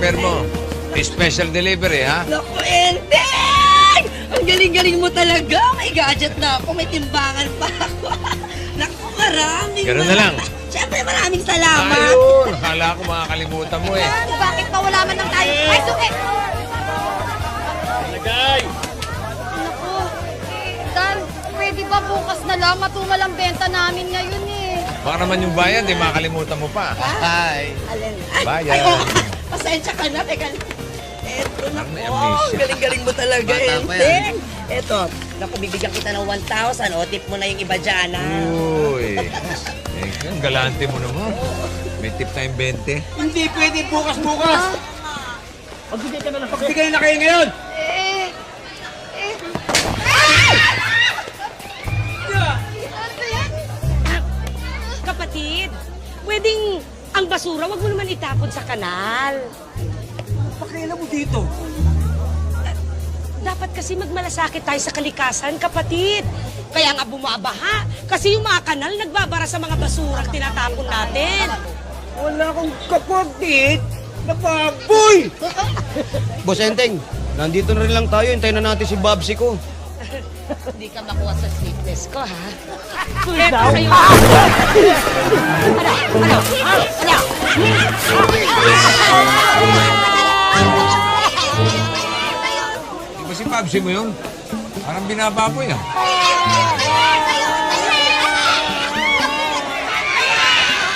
driver mo. May special delivery, ha? Naku, Enteng! Ang galing-galing mo talaga. May gadget na ako. May timbangan pa ako. Naku, maraming Ganun na lang. Siyempre, maraming salamat. Ayun! Akala ko makakalimutan mo eh. Bakit pa wala man lang tayo? Ay, suki! Lagay! Naku, Dan, pwede ba bukas na lang? Matumal ang benta namin ngayon eh. Baka naman yung bayan, di makakalimutan mo pa. Hi! Alin? Bayan. Ay, oh, pasensya ka na. Teka, eto na May po. amnesia. Galing-galing mo talaga, Bata pa yan. Enteng. Eto, naku, bibigyan kita ng 1,000. O, tip mo na yung iba dyan, ha? Uy. Ang galante mo naman. May tip tayong 20. Hindi pwede bukas-bukas! Magbigay ka na lang. Magbigay na kayo ngayon! Kapatid, pwedeng ang basura, wag mo naman itapon sa kanal. Pakialam mo dito. Dapat kasi magmalasakit tayo sa kalikasan, kapatid. Kaya nga bumabaha. Kasi yung mga kanal nagbabara sa mga basura at tinatapon natin. Wala akong kapatid na baboy! Boss Enteng, nandito na rin lang tayo. Hintayin na natin si Babsi ko. Hindi ka makuha sa sweetness ko, ha? Eto sa'yo. Di ba si Pabsi mo yun? Parang binababoy ah.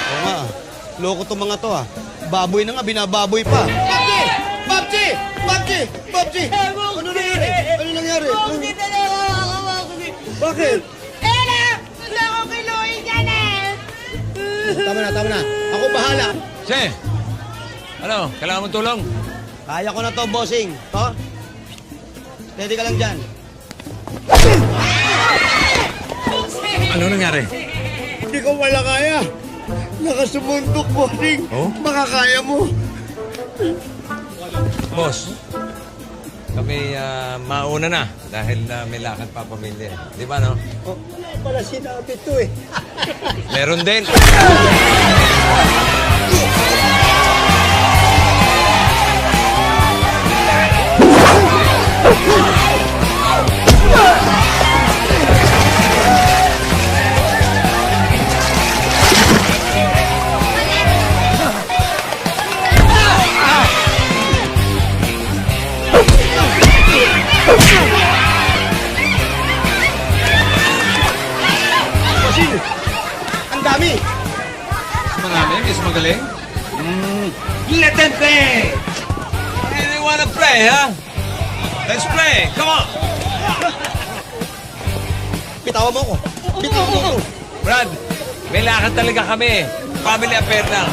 Oo nga, loko to mga to ah. Baboy na nga, binababoy pa. Babsi! Babsi! Babsi! Babsi! Ano nangyari? Ano nangyari? Bakit? Tama na, tama na. Ako bahala. Che! Ano? Kailangan mo tulong? Kaya ko na to, bossing. To? Steady ka lang dyan. Ano nangyari? Hindi ko wala kaya. Nakasumundok, bossing. Oh? Makakaya mo. Boss, kami mauna na dahil may lakad pa pamilya. Di ba, no? Oh, wala pala sinabi to eh. Meron din. Bossing, ang dami. Marami, mas magaling. Let them play! You wanna play, huh? Let's play! Come on! Bitawan mo ko. Bitawan mo ko. Brad, may lakad talaga kami. Family affair na.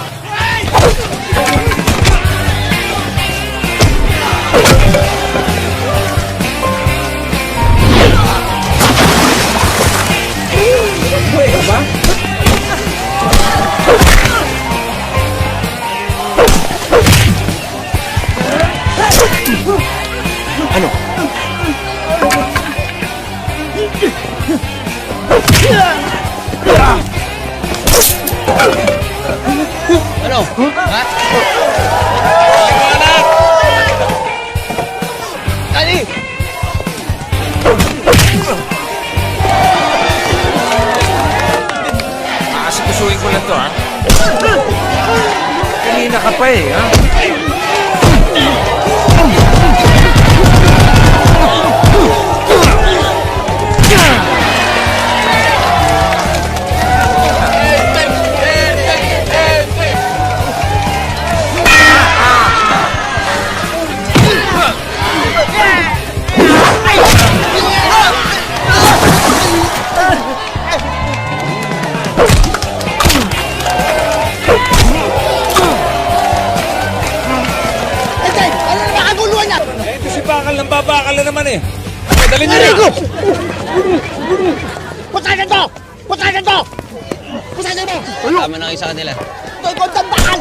Ano? Ha? Liwanag! Dali! Aasikusuhin ko lang to, ha? Kanina ka pa eh, ha? Bakal na naman eh. Dali niyo na. Putasan to! Putasan to! Putasan mo! Tama na kayo sa kanila. Ito yung tambakan!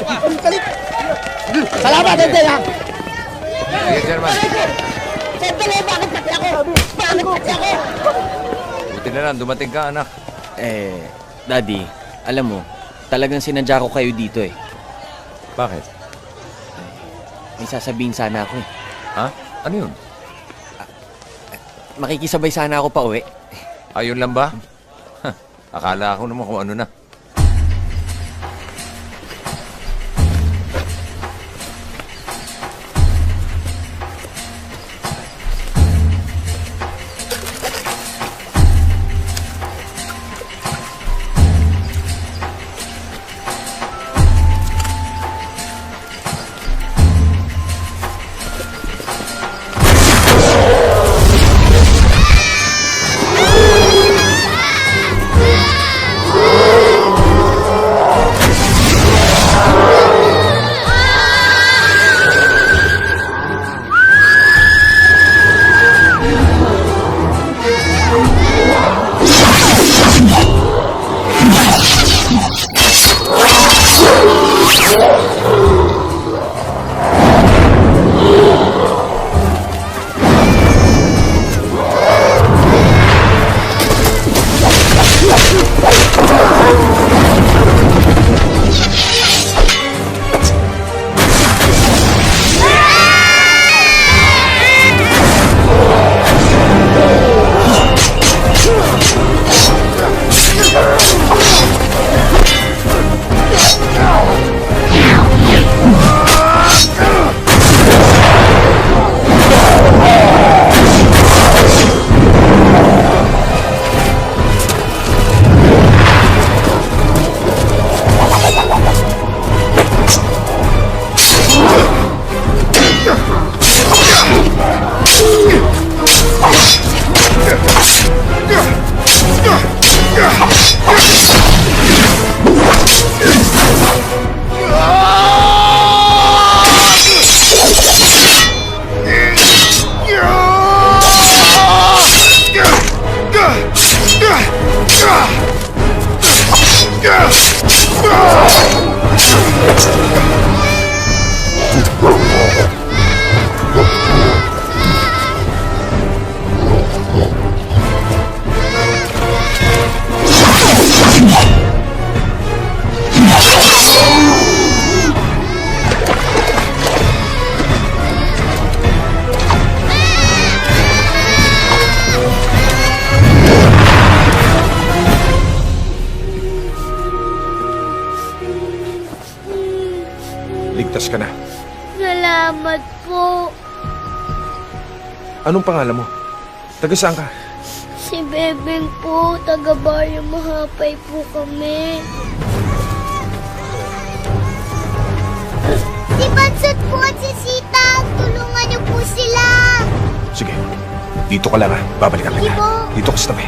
Salamat, Enteng, ha? Sige, Chairman. Sandali, bakit pati ako? Bakit pati ako? Buti na lang, dumating ka, anak. Daddy, alam mo, talagang sinadya ko kayo dito eh. Bakit? May sasabihin sana ako eh. Ha? Ano yun? Makikisabay sana ako pa uwi. Ayun lang ba? Akala ko naman kung ano na. Ligtas ka na. Salamat po. Anong pangalan mo? Taga saan ka? Si Bebeng po, taga Barrio Mahapay po kami. Si Bansot po at si Sita, tulungan niyo po sila. Sige, dito ka lang ha. Babalikan Sige kita. po. Dito ka sa tabi.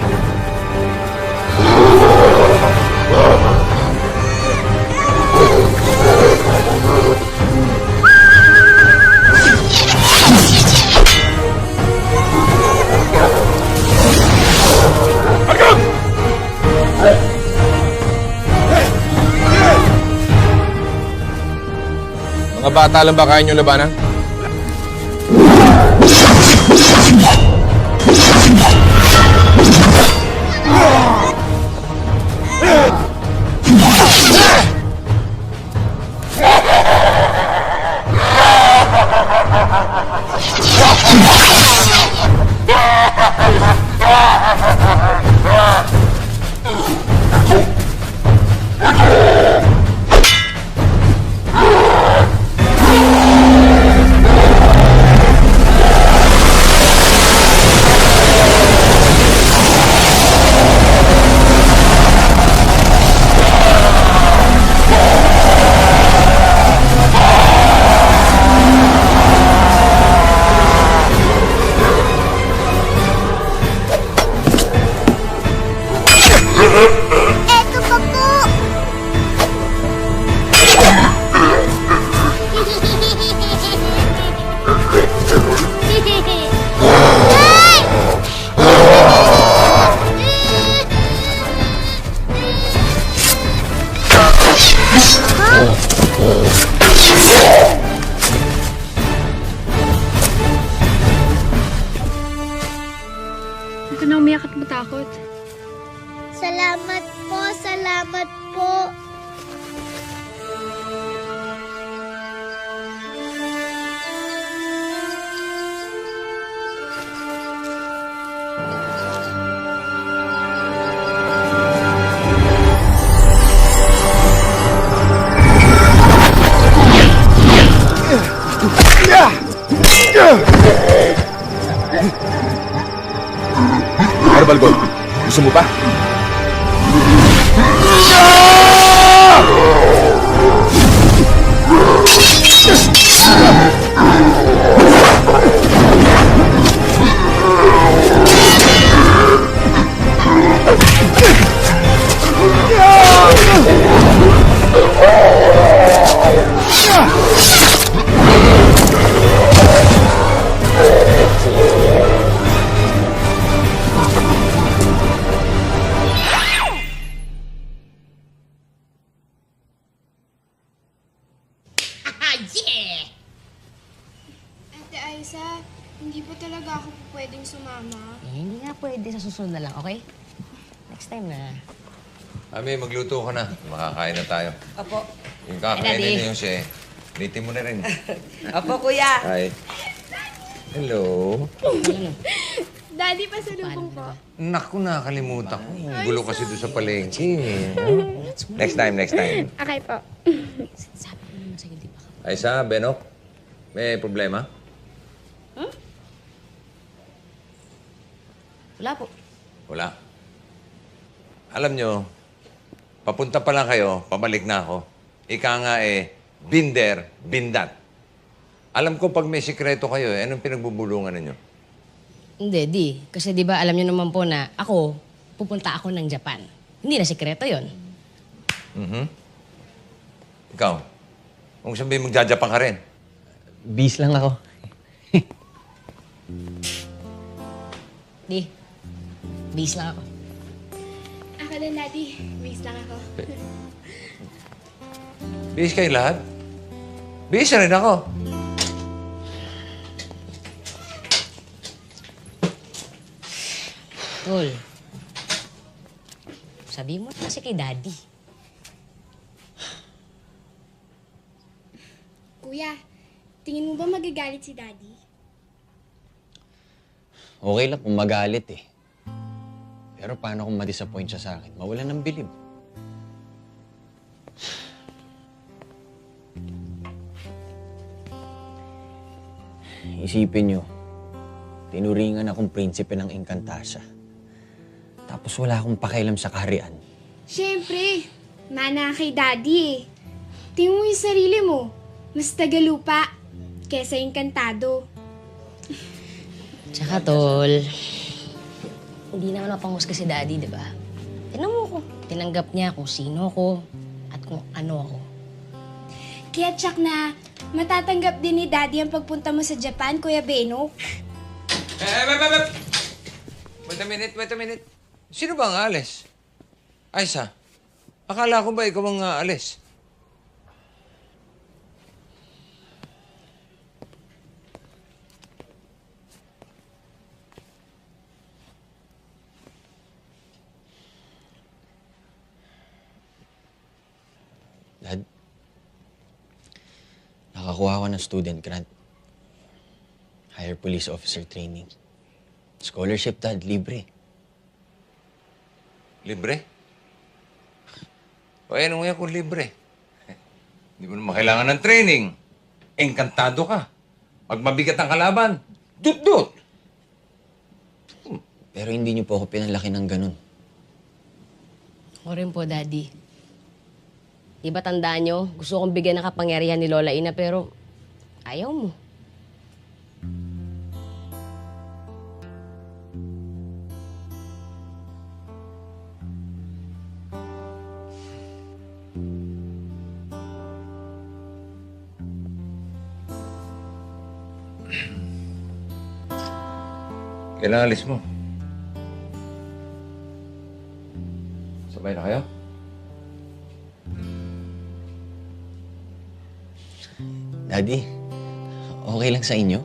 Mga bata lang ba kaya nyo labanan? Balgon? Gusto mo pa? Ate Aiza, hindi po talaga ako pwedeng sumama. Hindi nga pwede sa susunod na lang, okay? Next time na. Ami, magluto ka na. Makakain na tayo. Opo. Yung Ay, Daddy. kakainin na yung siya. Litin mo na rin. Opo, kuya. Hi. Hello. Daddy, pasalubong po. Naku, nakalimutan ko. Ang gulo kasi doon sa palengke. Next time. Okay po. Sabi mo naman sa'yo, di ba? Aisa, Benok, may problema? Wala po. Wala. Alam nyo, papunta pa lang kayo, pabalik na ako. Ika nga binder, bindat. Alam ko pag may sikreto kayo, anong pinagbubulungan ninyo? Hindi, di. Kasi di ba alam niyo naman po na ako, pupunta ako ng Japan. Hindi na sikreto yon. Ikaw, kung sabihin magjajapan ka rin. Bis lang ako. Di. Base lang ako. Ako din, Daddy. Base lang ako. Bihis kayo lahat? Bihis na rin ako. Tol. Sabi mo kasi kay Daddy. Kuya, tingin mo ba magagalit si Daddy? Okay lang kung magalit eh. Pero paano kung ma-disappoint siya sa akin? Mawalan ng bilib. Isipin nyo, tinuringan akong prinsipe ng Encantasia. Tapos wala akong pakialam sa kaharian. Siyempre, mana kay Daddy eh. Tingin mo yung sarili mo. Mas tagalupa kesa Encantado. Tsaka, Tol, hindi naman mapanghusga si Daddy, di ba? Tinan mo ko. Tinanggap niya kung sino ko at kung ano ako. Kaya tsak na matatanggap din ni Daddy ang pagpunta mo sa Japan, Kuya Benok. Wait a minute. Sino ba ang aalis? Aisa, akala ko ba ikaw ang aalis? Dad, nakakuha ko ng student grant. Higher police officer training. Scholarship, Dad, libre. Libre? O ano nga kung libre? Hindi mo naman kailangan ng training. Engkantado ka. Pag mabigat ang kalaban, dut-dut! Pero hindi niyo po ako pinalaki ng ganun. Ako rin po, Daddy. Di ba tandaan nyo? Gusto kong bigyan ng kapangyarihan ni Lola Ina pero ayaw mo. Kailan alis mo? Sabay na kayo? Daddy, okay lang sa inyo?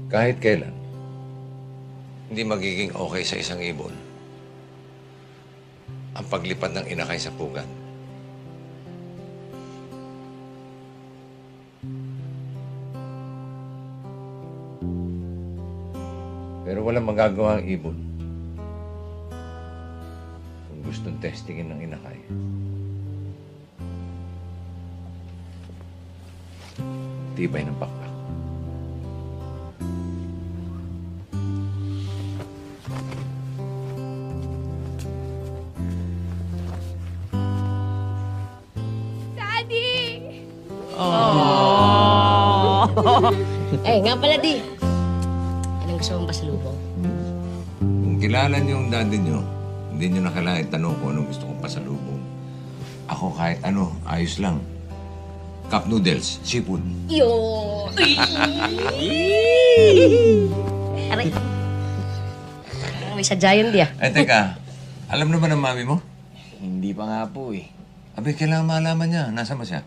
Kahit kailan, hindi magiging okay sa isang ibon ang paglipad ng inakay sa pugad. Pero walang magagawa ang ibon kung gustong testingin ng inakay. Tibay ng pakpak. Eh, nga pala, Di. Anong gusto mong pasalubong? Kung kilala niyo yung daddy niyo, hindi niyo na kailangan itanong kung anong gusto kong pasalubong. Ako kahit ano, ayos lang. Cup noodles, seafood. Yo! Aray. May sadya yun, Di, ah. Eh, teka. Alam na ba ng mami mo? Hindi pa nga po eh. Abi, kailangan malaman niya. Nasaan ba siya?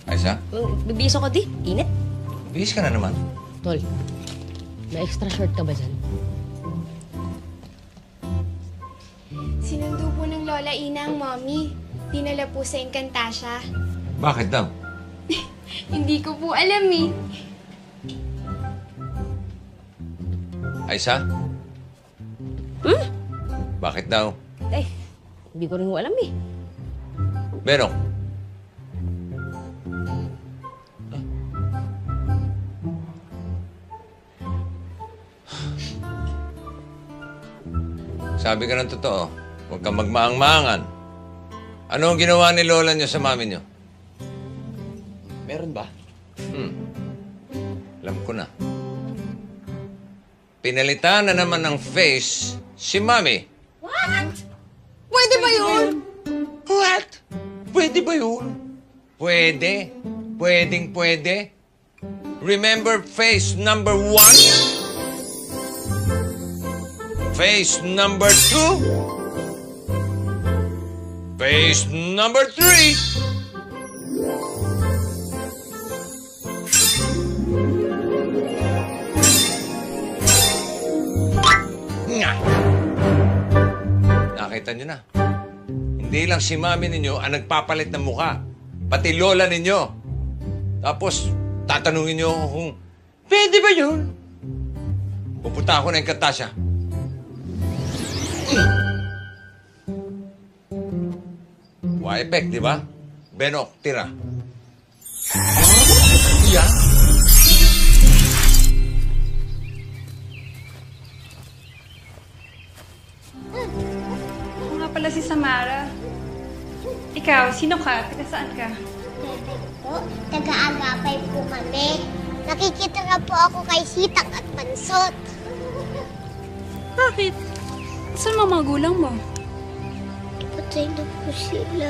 Aisa? Bibiso ko, Di. Init. Bihis ka na naman. Tol, may extra short ka ba dyan? Sinundo po ng Lola Ina ang mommy. Dinala po sa Encantasia. Bakit daw? Hindi ko po alam eh. Aisa? Bakit daw? Eh, hindi ko rin mo alam, eh. Benok? Sabi ka ng totoo, huwag kang magmaang-maangan. Ano ang ginawa ni Lola niyo sa mami niyo? Meron ba? Alam ko na. Pinalitan na naman ng face si mami. Pwede ba yun? What? Pwede ba yun? Pwede. Pwedeng pwede. Remember face number 1? Face number 2? Face number 3? Nga! Nakita niyo na. Hindi lang si mami ninyo ang nagpapalit ng mukha. Pati lola ninyo. Tapos, tatanungin niyo ako kung, pwede ba yun? Pupunta ako na yung Encantasia. Wa-effect, di ba? Benok, tira. Yan. Ako nga pala si Samara. Ikaw, sino ka? Taga saan ka? Bebe po, taga-agapay po kami. Nakikita nga po ako kay Hitak at Pansot. Bakit? Saan mo mga gulang mo? Patay na po sila.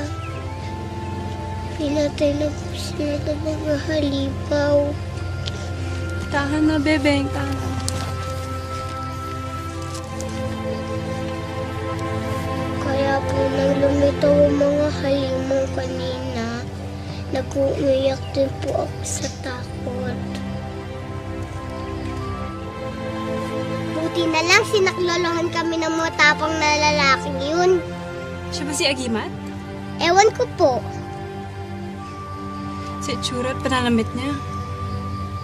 Pinatay na po sila ng mga halimaw. Tahan na, Bebeng. Tahan na. Kaya po nang lumitaw ang mga halimaw kanina, nag-umiyak din po ako sa takot. Buti na lang sinaklolohan kami ng mga tapang na lalaking yun. Siya ba si Agimat? Ewan ko po. Sa itsura at pananamit niya.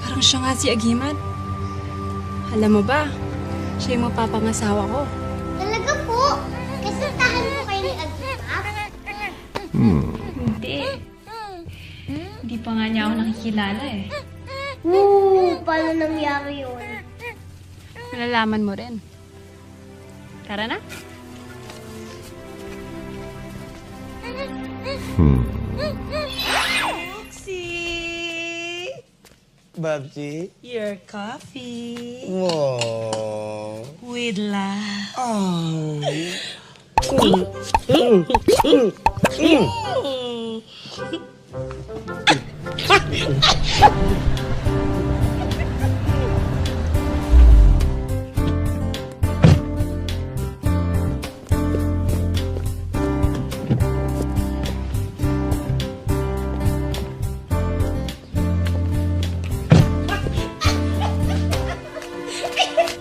Parang siya nga si Agimat. Alam mo ba, siya yung mapapangasawa ko. Talaga po? Kasintahan po kayo ni Agimat? Hindi. Hindi pa nga niya ako nakikilala eh. Paano nangyari yun? Malalaman mo rin. Tara na. Oopsie! Babsi? Your coffee. Wow. With love. Oh.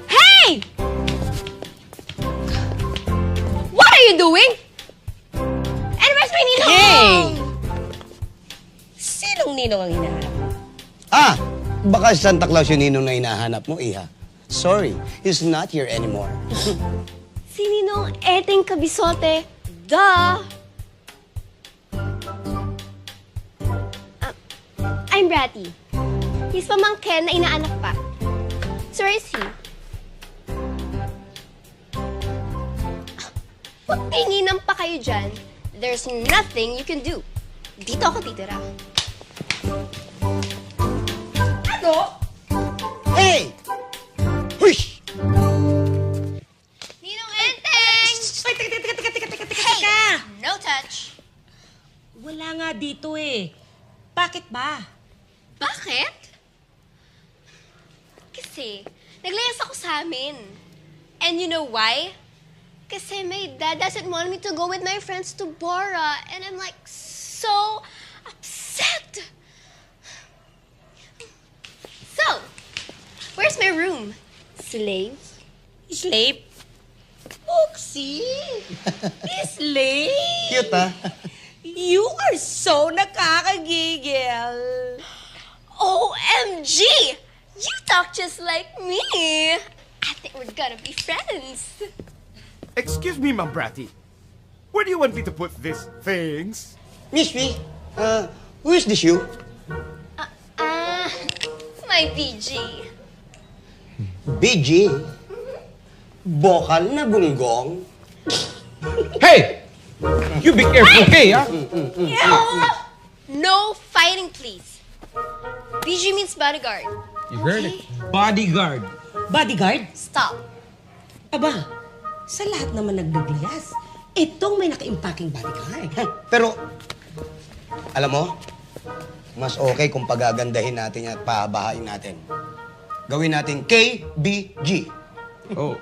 Hey! What are you doing? And where's my ninong? Hey! Sinong ninong ang hinahanap mo? Ah! Baka si Santa Claus yung ninong na hinahanap mo, Iha. Sorry, he's not here anymore. Si Ninong Eteng Kabisote. Duh! I'm Bratty. He's pamangkin na inaanak pa. So where is he? Magtinginan pa kayo dyan. There's nothing you can do. Dito ako titira. Ano? Hey! Hush! Ninong Enteng! Ay, teka. Hey! No touch. Wala nga dito eh. Bakit ba? Bakit? Kasi, naglayas ako sa amin. And you know why? Kasi my dad doesn't want me to go with my friends to Bora. And I'm like, so upset. So, where's my room? Slave? Slave? Oxy! Slave! Cute, ha? You are so nakakagigil. OMG! You talk just like me. I think we're gonna be friends. Excuse me, Ma'am Bratty. Where do you want me to put these things? Miss V, who is this you? My BG. BG? Bokal na gunggong? Hey! You be careful, okay, ha? No fighting, please. BG means bodyguard. You heard it. Bodyguard. Bodyguard? Stop. Aba, sa lahat naman nagbibiyas, itong may nakaimpaking bodyguard. Pero, alam mo, mas okay kung pagagandahin natin at pahabahain natin. Gawin natin KBG. Oh,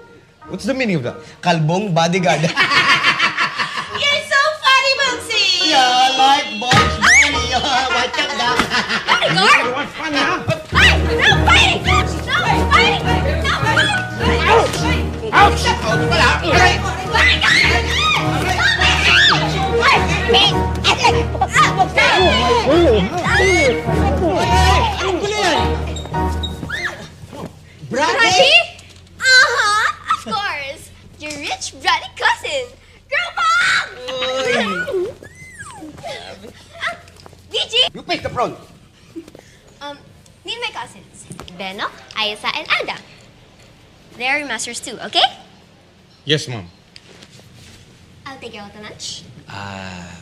what's the meaning of that? Kalbong bodyguard. You're so funny, Mumsy! Yeah, like Bugs Bunny. Watch out, dog. Bodyguard? What's fun, ha? Hey! No fighting! No fighting! No fighting! Ouch! Ouch! Brady? Of course. Your rich brother cousin. Girl bomb! BG? You face the front. Meet my cousins. Beno, Ayasa, and Ada. They are your masters too, okay? Yes, Mom. I'll take you out to lunch.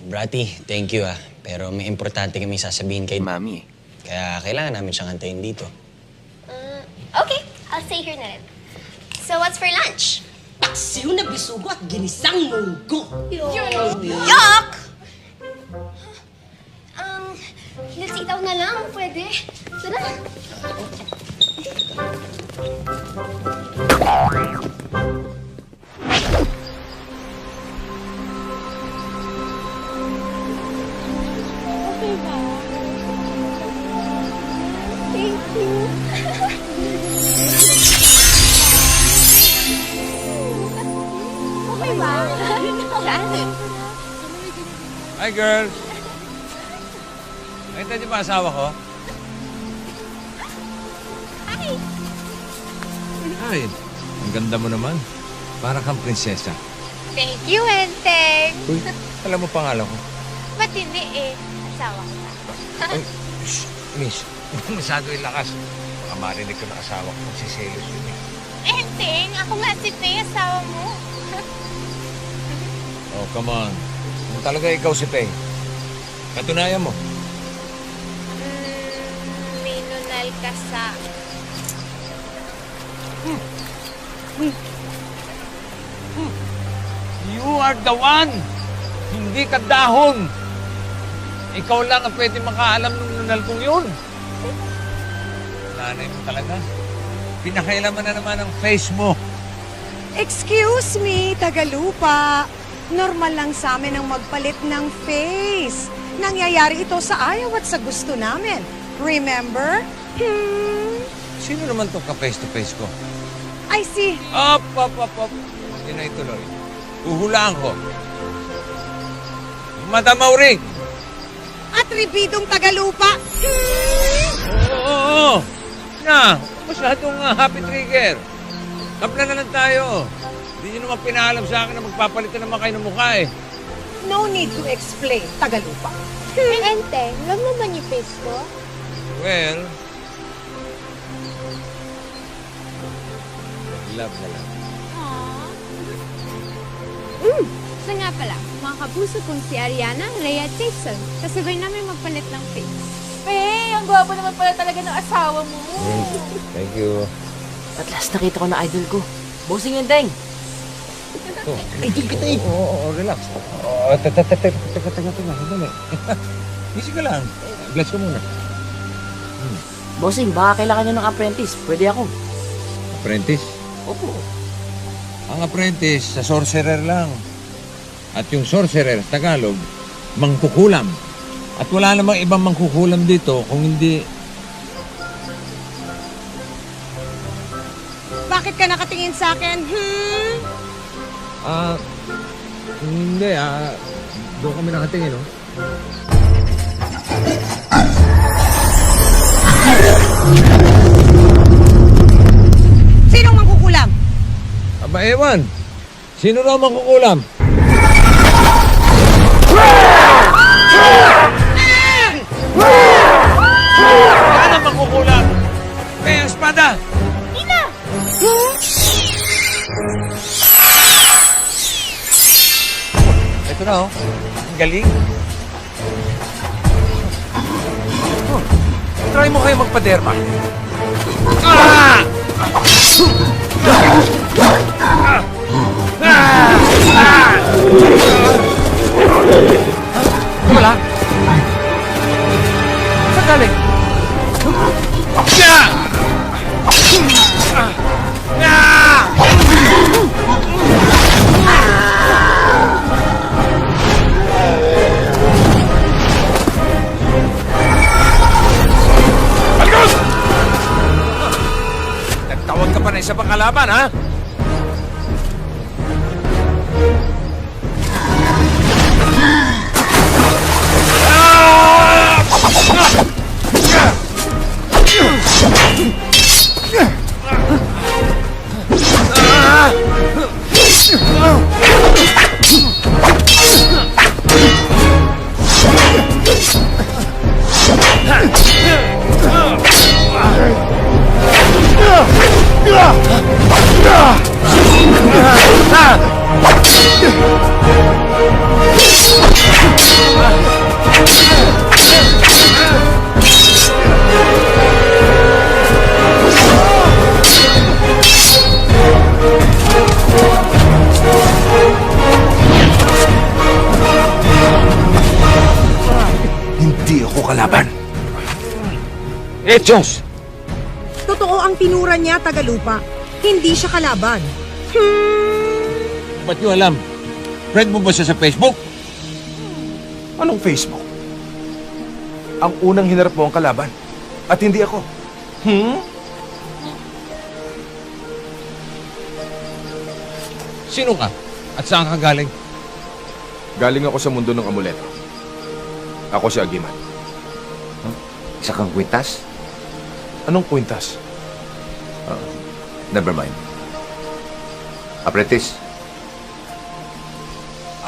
Bratty, thank you Pero may importante kami sasabihin kay Mami. Kaya kailangan namin siyang antayin dito. Okay, I'll stay here na rin. So what's for lunch? Paksiw na bisugo at ginisang munggo. Yuck! Sitaw na lang, pwede. Tara. Okay ba? Thank you. Okay ba? Hi, girls. Nakita niyo ba asawa ko? Hi. Hi. Ang ganda mo naman. Para kang prinsesa. Thank you, Enteng. Uy, alam mo pangalan ko? Matindi eh. Asawa ko na. Ay, shh, miss. Masyado yung lakas. Baka marinig ko na asawa ko. Magsiselos yun eh. Enteng, ako nga si Faye, asawa mo. Oh, come on. Kung talaga ikaw si Pei, katunayan mo. May nunal ka sa... You are the one! Hindi ka dahon! Ikaw lang ang pwede makaalam ng nunal kong yun. Nanay mo talaga. Pinakailaman na naman ang face mo. Excuse me, Tagalupa. Normal lang sa amin ang magpalit ng face. Nangyayari ito sa ayaw at sa gusto namin. Remember? Sino naman itong ka-face to face ko? I see. Up. Hindi na ituloy. Uhulaan ko. Madam Auring! Atribidong Tagalupa. Oo. Na, masyadong happy trigger. Kapla na lang tayo. Hindi nyo naman pinaalam sa akin na magpapalitan naman kayo ng mukha eh. No need to explain, Tagalupa. Enteng, love mo ba niyo face ko? Well, love na lang. Siya nga pala, mga kapuso kong si Ariana, Rhea at Jason. Kasabay namin magpalit ng face. Faye, ang gwapo naman pala talaga ng asawa mo. Thank you. At last nakita ko na idol ko. Bossing yun, Deng. Idol kita eh. Oo, relax. Teka. Sandali. Easy ka lang. Glass ka muna. Bossing, baka kailangan nyo ng apprentice. Pwede ako. Apprentice? Opo. Ang apprentice, sa sorcerer lang. At yung sorcerer, Tagalog, mangkukulam. At wala namang ibang mangkukulam dito kung hindi... Bakit ka nakatingin sa akin? Hindi doon kami nakatingin, no? Sinong mangkukulam? Aba, ewan. Sino raw mangkukulam? Wala na mangkukulam. Kaya ang espada. Ina! Ito na, oh. Ang galing. Try mo kayo magpaderma. Wala. Saan galing? Nagtawag ka pa na isa pang kalaban, ha? Hindi ako kalaban. Diyos! Totoo ang tinura niya, Tagalupa. Hindi siya kalaban. Ba't nyo alam? Friend mo ba siya sa Facebook? Anong Facebook? Ang unang hinarap mo ang kalaban. At hindi ako. Sino ka? At saan ka galing? Galing ako sa mundo ng amuleto. Ako si Agimat. Isa kang kwintas? Anong kwintas? Never mind. Apprentice.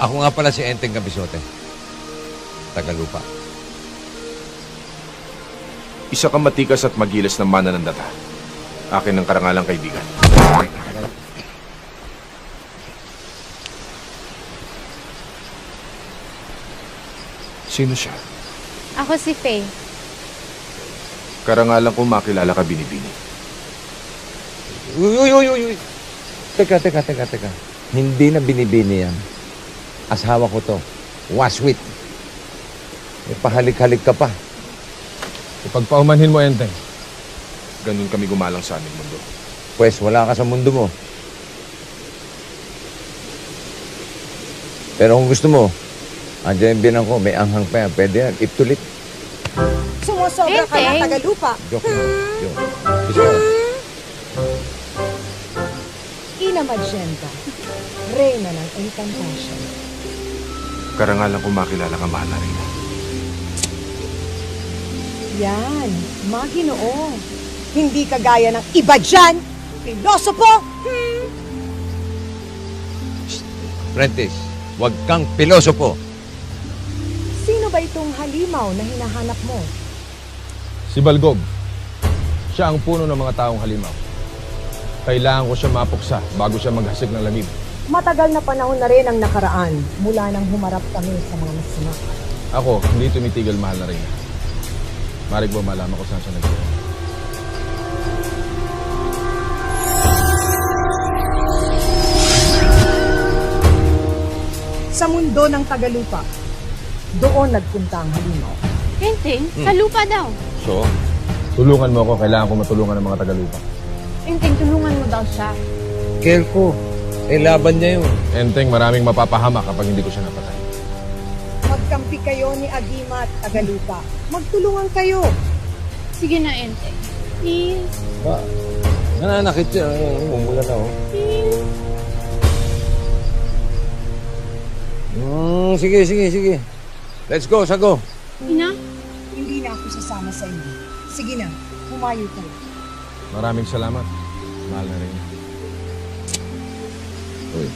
Ako nga pala si Enteng Kabisote. Tagalupa. Isa kang matikas at magilas na mananandata. Akin ang karangalang kaibigan. Sino siya? Ako si Faye. Karangalan kong makilala ka, Binibini. Uy. Teka. Hindi na binibini yan. Asawa ko to. Waswit. May pahalik-halik ka pa. Ipagpaumanhin mo, Enteng. Ganun kami gumalang sa aming mundo. Pwes, wala ka sa mundo mo. Pero kung gusto mo, andyan yung binang ko, may anghang pa yan. Pwede yan, iptulit. Sumusobra ka na, Tagalupa. Joke na. Joke. Ina Magenta, Reyna ng Encantation. Karangalan kong makilala ka, mahal na Reyna. Yan, Maginoo. Hindi kagaya ng iba dyan. Pilosopo! Prentice, huwag kang pilosopo. Sino ba itong halimaw na hinahanap mo? Si Balgob. Siya ang puno ng mga taong halimaw. Kailangan ko siya mapuksa bago siya maghasik ng lagim. Matagal na panahon na rin ang nakaraan mula nang humarap kami sa mga masama. Ako, hindi tumitigil mahal na rin. Marig ba malaman ko saan siya nagtira? Sa mundo ng Tagalupa, doon nagpunta ang halimaw. Enteng, sa lupa daw. So, tulungan mo ako. Kailangan ko matulungan ng mga Tagalupa. Enteng, tulungan mo daw siya. Kelko, laban niya yun. Enteng, maraming mapapahamak kapag hindi ko siya napatay. Magkampi kayo ni Agima at Tagalupa. Magtulungan kayo. Sige na, Enteng. Please. Ba, nananakit siya. Umula na, oh. Sige. Let's go, sago. Ina? Hindi na ako sasama sa inyo. Sige na, humayo kayo. Maraming salamat. Mahal na rin. Uy,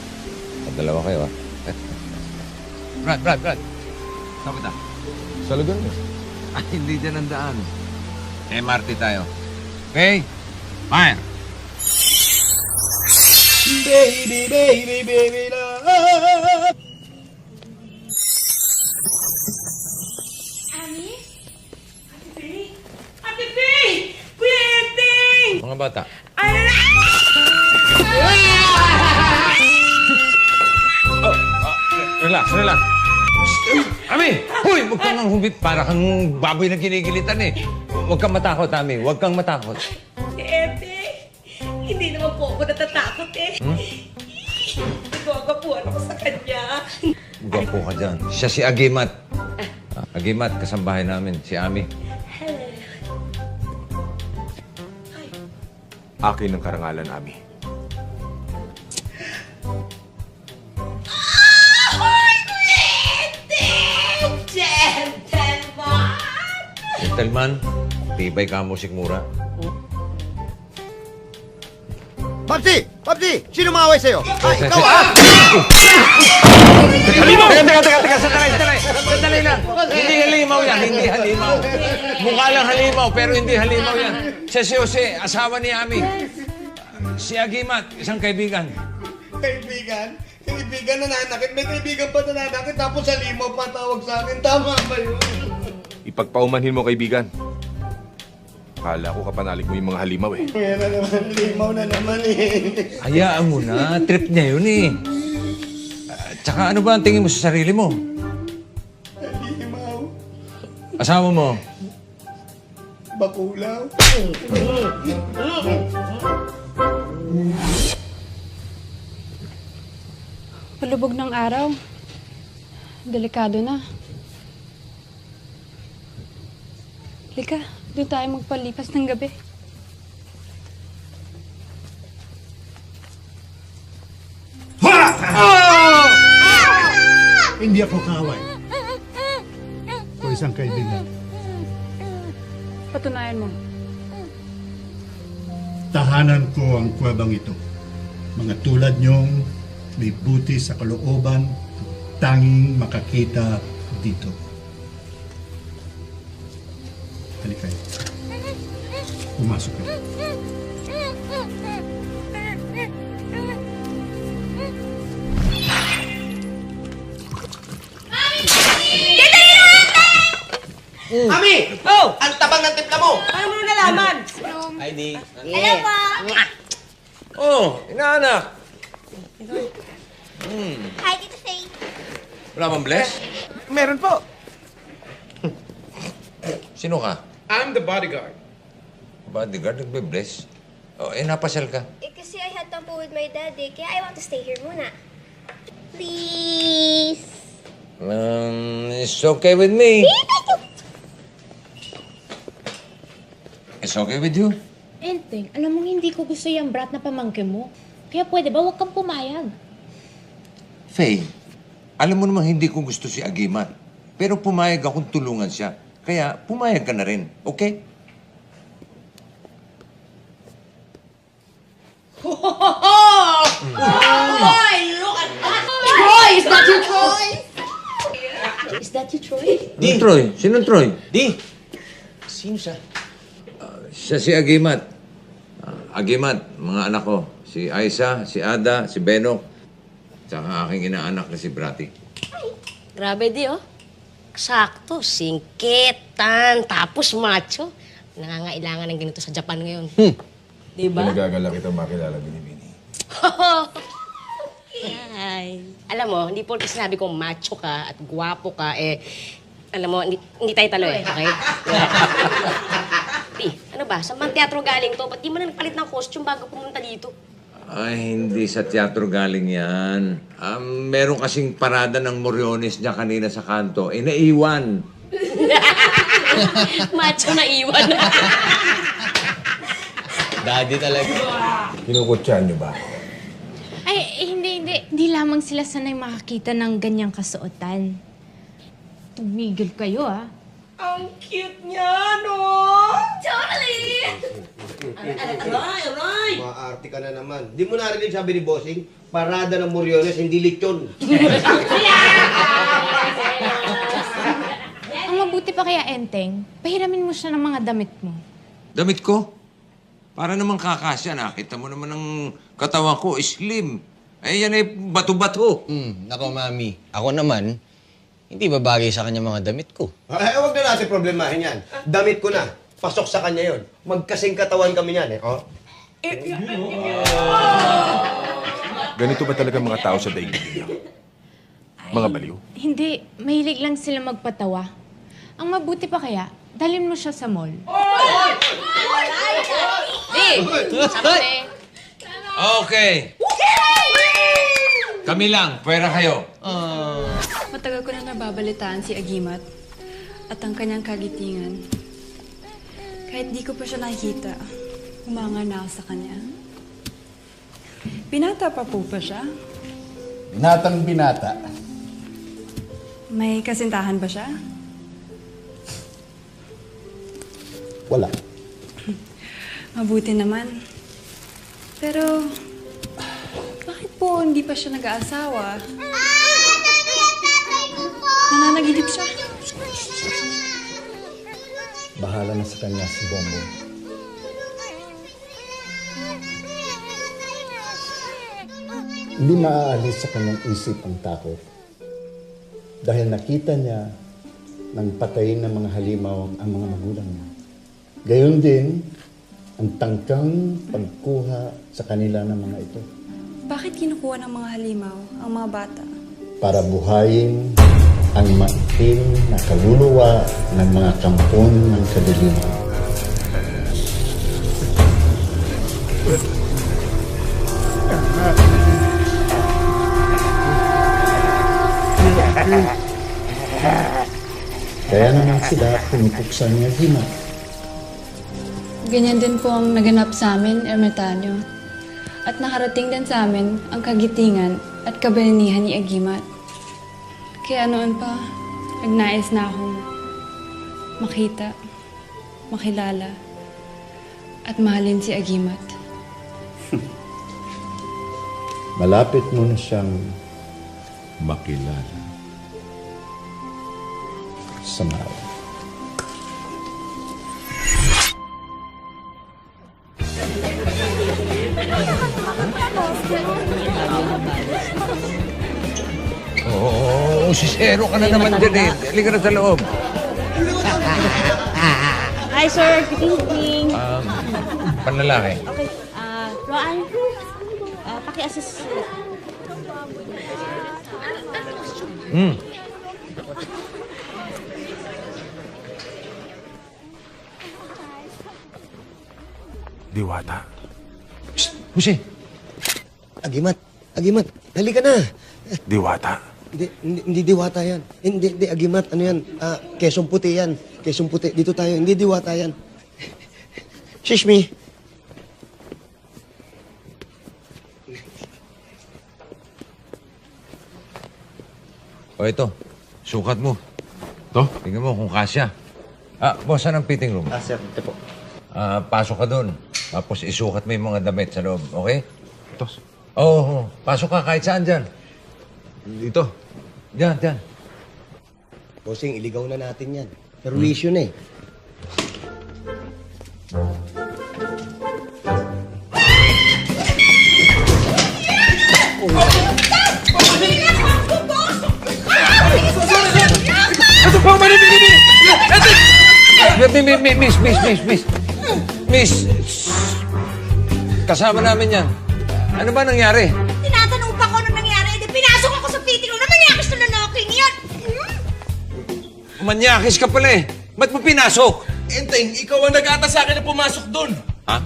dalawa kayo, ah. Brad. Saan kita? Sa lugar niyo. Ay, hindi dyan ang daan. MRT tayo. Okay? Fire! Baby love. Ate Faye! Kuya Enteng! Mga bata. Relax. Ami! Huy! Huwag kang humit. Para kang baboy na ginigilitan eh. Huwag kang matakot, Ami. Huwag kang matakot. Enteng, hindi naman po ako natatakot eh. Nagwagapuan ako sa kanya. Gwapo ka dyan. Siya si Agimat. Agimat, kasambahay namin. Si Ami. Akin ang karangalan, Ami. Gentleman, tibay ka musik mura. Papsi! Sino maaway sa'yo? Ay, Sir, ikaw sir. ah! Teka. Sandali lang. Hindi halimaw yan. Mukha lang halimaw, pero hindi halimaw yan. Siya si Jose, asawa ni Ami. Si Agimat, isang kaibigan. Kaibigan nananakit. May kaibigan pa nananakit. Tapos halimaw pa tawag sa akin. Tama ba yun? Ipagpaumanhin mo, kaibigan. Kala ko kapanalik mo yung mga halimaw eh. Kaya na naman, halimaw na naman eh. Hayaan mo na. Trip niya yun eh. Tsaka ano ba ang tingin mo sa sarili mo? Halimaw. Asawa mo? Bakulaw. Palubog ng araw. Delikado na. Halika, doon tayo magpalipas ng gabi. Hindi ako kaway. O isang kaibigan. Patunayan mo. Tahanan ko ang kuwebang ito. Mga tulad niyong may buti sa kalooban, tanging makakita dito. Halika kayo. Pumasok kayo. Ami! Oh! Ang tabang ng timpla mo! Paano mo nalaman? Hi, Di. Hello po! Oh, inaanak. Hi, Tito Faye. Wala bang bless? Meron po. Sino ka? I'm the bodyguard. Bodyguard, nagbe-bless. Oh, napasal ka. Kasi I had tampo with my daddy, kaya I want to stay here muna. Please. It's okay with me. It's okay with you? Enteng, alam mong hindi ko gusto yung brat na pamangkin mo. Kaya pwede ba huwag kang pumayag? Faye, alam mo naman hindi ko gusto si Agimat. Pero pumayag akong tulungan siya. Kaya pumayag ka na rin, okay? Boy, look at that! Troy! Is that your Troy? Is that you, Troy? Di. Troy? Sinong Troy? Di! Sino siya? Siya si Agimat. Agimat, mga anak ko. Si Aisa, si Ada, si Benok. Tsaka aking inaanak na si Brati. Grabe di, oh. Sakto, singkitan, tapos macho. Nangangailangan ng ganito sa Japan ngayon. Diba? Pinagagala kita makilala, Binibini. Ay. Alam mo, hindi po sinabi kong macho ka at gwapo ka, alam mo, hindi tayo talo okay? Ano ba? Sa mang teatro galing to? Ba't di mo na nagpalit ng costume bago pumunta dito? Ay, hindi sa teatro galing yan. Meron kasing parada ng Moriones niya kanina sa kanto. Naiwan. Macho na iwan. Daddy talaga. Kinukutsahan niyo ba? Ay, hindi. Hindi lamang sila sanay makakita ng ganyang kasuotan. Tumigil kayo, ah. Ang cute niya, no? Totally! Aray! Maarte ka na naman. Di mo narinig sabi ni Bossing, parada ng Moriones, hindi lechon. Ang mabuti pa kaya, Enteng, pahiramin mo siya ng mga damit mo. Damit ko? Para naman kakasya. Nakita mo naman ang katawan ko, slim. Ay, yan ay bato-bato. Nako, Mami. Ako naman, hindi babagay sa kanya mga damit ko. Ay, huwag na natin problemahin yan. Damit ko na. Pasok sa kanya yon. Magkasing katawan kami yan, Oh. Ganito ba talaga mga tao sa daigdig niyo? Mga baliw? Hindi, mahilig lang sila magpatawa. Ang mabuti pa kaya, dalhin mo siya sa mall. Okay. Kami lang, pwera kayo. Matagal ko na nababalitaan si Agimat at ang kanyang kagitingan. Kahit di ko pa siya nakikita, humanga na ako sa kanya. Binata pa po ba siya? Binatang binata. May kasintahan ba siya? Wala. Mabuti naman. Pero, bakit po hindi pa siya nag-aasawa? Nananaginip siya. Bahala na sa kanya si Bongbong. Hindi maaalis sa kanyang isip ang takot. Dahil nakita niya nang patayin ng mga halimaw ang mga magulang niya. Gayon din, ang tangkang pagkuha sa kanila ng mga ito. Bakit kinukuha ng mga halimaw ang mga bata? Para buhayin ang maitim na kaluluwa ng mga kampon ng kadiliman. Kaya naman sila pinupuksan niya Agimat. Ganyan din po ang naganap sa amin, Ermitanyo. At nakarating din sa amin ang kagitingan at kabalinihan ni Agimat. Kaya noon pa, nagnais na akong makita, makilala, at mahalin si Agimat. Malapit mo na siyang makilala. Samawa. Oo, sisero ka na naman dyan eh. Halika na sa loob. Hi, sir. Good evening. Panlalaki. Okay. Roan, paki-assist. Diwata. Psst, Jose. Agimat, halika na. Diwata. Hindi diwata yan. Hindi, Agimat, ano yan? Quezon Puti yan. Quezon Puti, dito tayo. Hindi diwata yan. Shishmi. O ito, sukat mo. To? Tingnan mo kung kasya. Boss, saan ang fitting room? Sir, ito po. Pasok ka doon. Tapos isukat mo yung mga damit sa loob, okay? Tos. Oo, pasok ka kahit saan dyan. Dito. Diyan. Bossing, iligaw na natin yan. Perwisyon eh. Miss! Kasama namin yan. Ano ba nangyari? Tinatanong pa ko ano nangyari. Di pinasok ako sa fitting room. Namanyakis na nanoking yan. Manyakis ka pala eh. Ba't mo pinasok? Enteng, ikaw ang nag-ata sa akin na pumasok doon. Ha?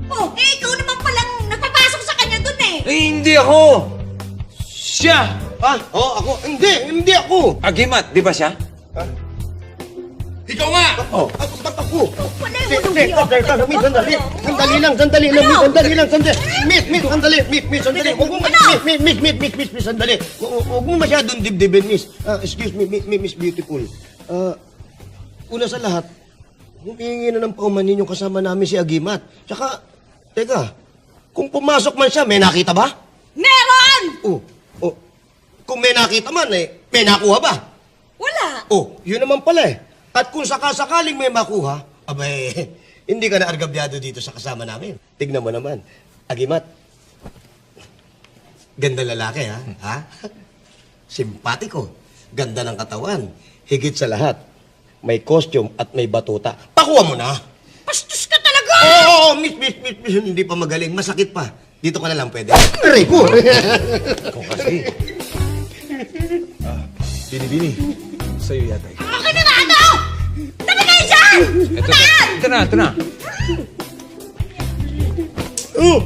Oh, ikaw naman palang nagpapasok sa kanya dun eh. Eh, hindi ako. Siya. Ha? Oh, ako? Hindi ako. Agimat, di ba siya? Ikaw nga! Oh, ba't ako? Sandali Sandali lang, sandali. Miss, sandali. Miss, sandali. Huwag mo masyadong dibdibin, miss. Excuse me, Miss Beautiful. Una sa lahat, humingi na ng pauman ninyo kasama namin si Agimat. Tsaka, teka, kung pumasok man siya, may nakita ba? Meron! Oh. Kung may nakita man, may nakuha ba? Wala. Oh, yun naman pala eh. At kung sakasakaling may makuha, abay, hindi ka na argabyado dito sa kasama namin. Tignan mo naman. Agimat, ganda lalaki, ha? Ha? Simpatiko. Ganda ng katawan. Higit sa lahat, may costume at may batuta. Pakuha mo na. Bastos ka talaga! Oo, miss, hindi pa magaling. Masakit pa. Dito ka na lang pwede. Aray ko! Ikaw kasi. Bini, sa'yo yata. Akin na nga ito! Tabi kayo dyan! Ito na. Oh!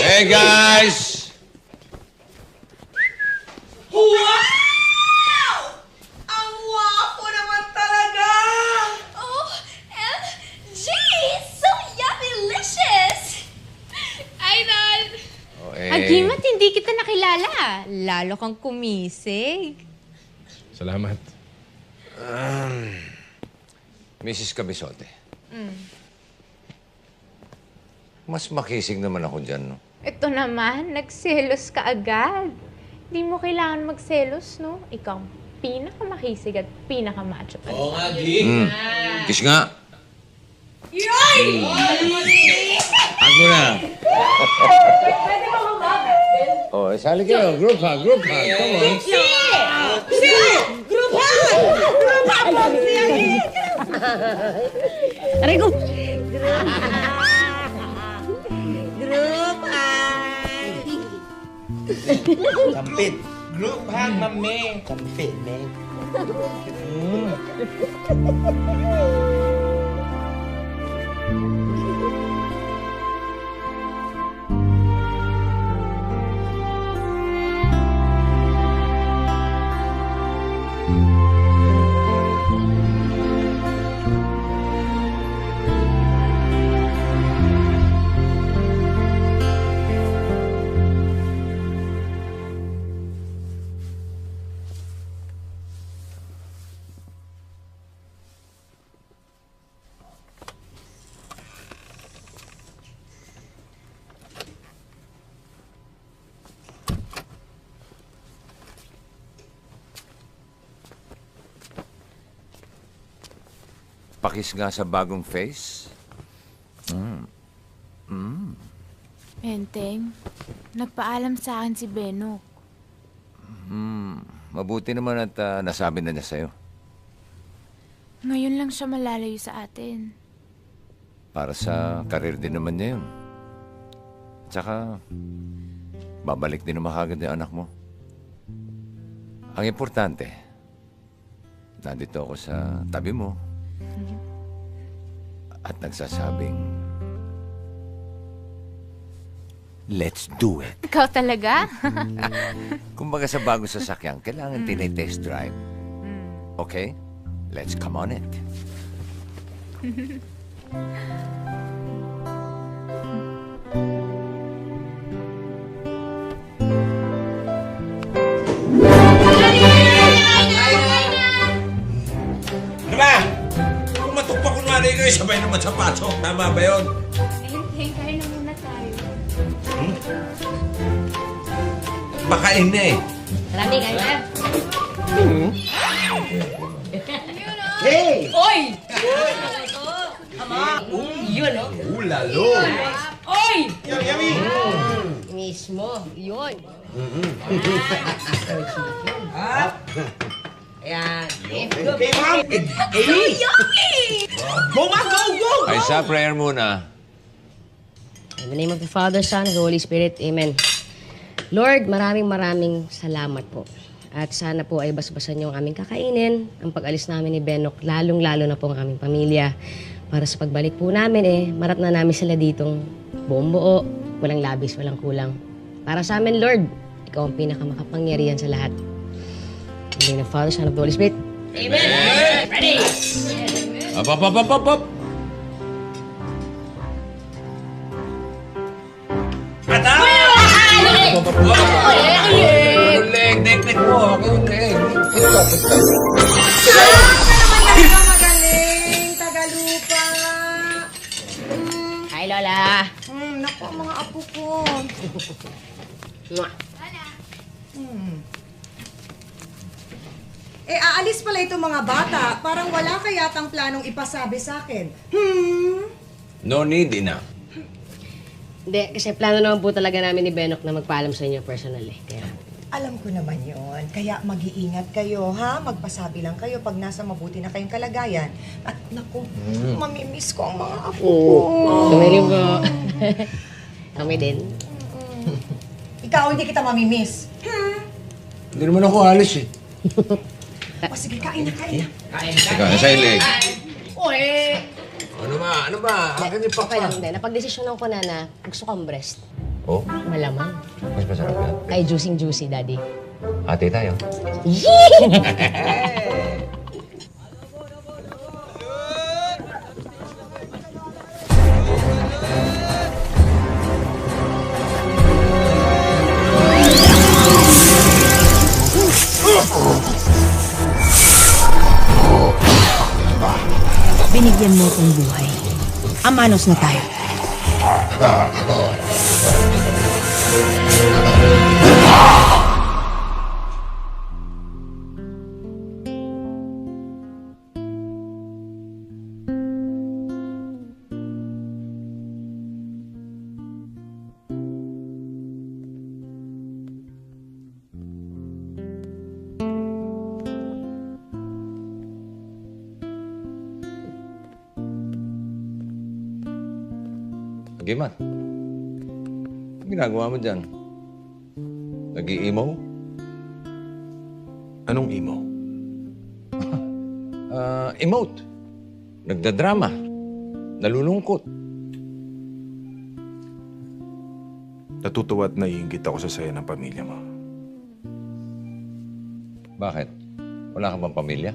Hey guys! Wow! Ang wapo naman talaga! Oh, MG! So yummy-licious! Idol! Agimat, hindi kita nakilala. Lalo kang kumisig. Salamat. Mrs. Cabezote. Mas makisig naman ako dyan, no? Ito naman, nagselos ka agad. Hindi mo kailangan magselos, no? Ikaw ang pinakamakisig at pinakamacho. Oo nga, G. Kiss nga. Yoy! Ako na. Oh, sali kayo. Group hug. Come on. Group hug! Aray ko! Group hug! Kampit. Group hug, mami. Kampit, man. Pakis nga sa bagong face. Enteng, nagpaalam sa akin si Benok. Mabuti naman at nasabi na niya sa'yo. Ngayon lang siya malalayo sa atin. Para sa karir din naman niya yun. Tsaka, babalik din naman kagad yung anak mo. Ang importante, nandito ako sa tabi mo. At nagsasabing, let's do it. Ikaw talaga? Kumbaga sa bagong sasakyan, kailangan tinitest drive. Okay? Let's come on it. Ano ba? Kung matukpa kunwari kayo, sabay naman sa pasok. Tama ba yun? Enteng, kain na muna tayo. Baka hindi. Marami kayo, Hey! Oy! Yun, oh. Ulalo! Oy! Yummy! Mismo, yun. Ayan. Okay, ma'am! Go, ma'am! Go, go! Ay, sa prayer muna. In the name of the Father, Son, and the Holy Spirit, Amen. Lord, maraming salamat po. At sana po ay basbasan niyo ang aming kakainin, ang pag-alis namin ni Benok, lalong-lalo na po ang aming pamilya. Para sa pagbalik po namin, marat na namin sila ditong buong buo, walang labis, walang kulang. Para sa amin, Lord, ikaw ang pinakamakapangyarihan sa lahat. In the name of the Father, Son, and the Holy Spirit, Amen! Ready! Up. Leg mo. Magaling, Tagalupa. Hi, Lola. Naku, ang mga apo ko. Aalis pala itong mga bata. Parang wala ka yatang planong ipasabi sa akin. No need, ina. Hindi, kasi plano naman po talaga namin ni Benok na magpaalam sa inyo personally. Kaya... Alam ko naman yon. Kaya mag-iingat kayo, ha? Magpasabi lang kayo pag nasa mabuti na kayong kalagayan. At naku, mamimiss ko ang mga apo ko. Kami rin po. Kami din. Ikaw, hindi kita mamimiss. Hindi naman ako alis eh. O sige, kain na. Teka, nasa ilig. Uy! Ano ba? Akin yung Okay lang, hindi. Napag-desisyonan ko na gusto kong breast. Oh? Malamang. Mas masarap yan. Ay, juicy, Daddy. Ate tayo. Binigyan mo kong buhay. Amanos na tayo. Gimat, ang ginagawa mo dyan? Nag-i-emo? Anong emo? Emote. Nagdadrama. Nalulungkot. Natutuwa at naiinggit ako sa saya ng pamilya mo. Bakit? Wala ka bang pamilya?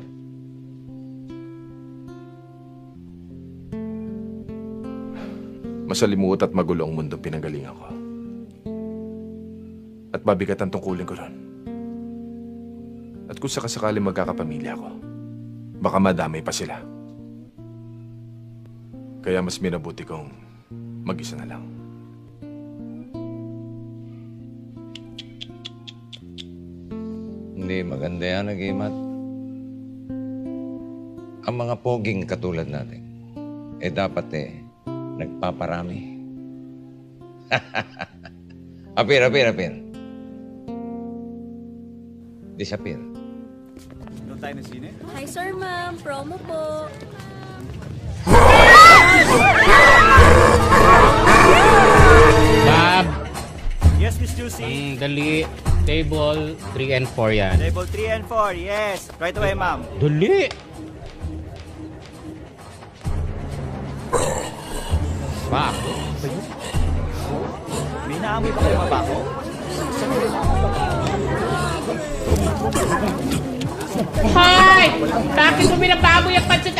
Masalimuot at magulo ang mundo pinanggalingan ko. At mabigat ang tungkulin ko ron. At kung sakasakali magkakapamilya ako, baka madamay pa sila. Kaya mas minabuti kong mag-isa na lang. Hindi maganda yan, Agimat. Ang mga poging katulad natin, dapat nagpaparami. Apir. Disappear. Doon tayo ng sine? Hi, sir, ma'am. Promo po. Bob! Yes, Miss Juicy. Dali. Table 3 and 4 yan. Table 3 and 4, yes. Right away, ma'am. Dali! Bak. May naamoy ba kayo mabako? Hoy! Bakit mo binababoy ang pansit?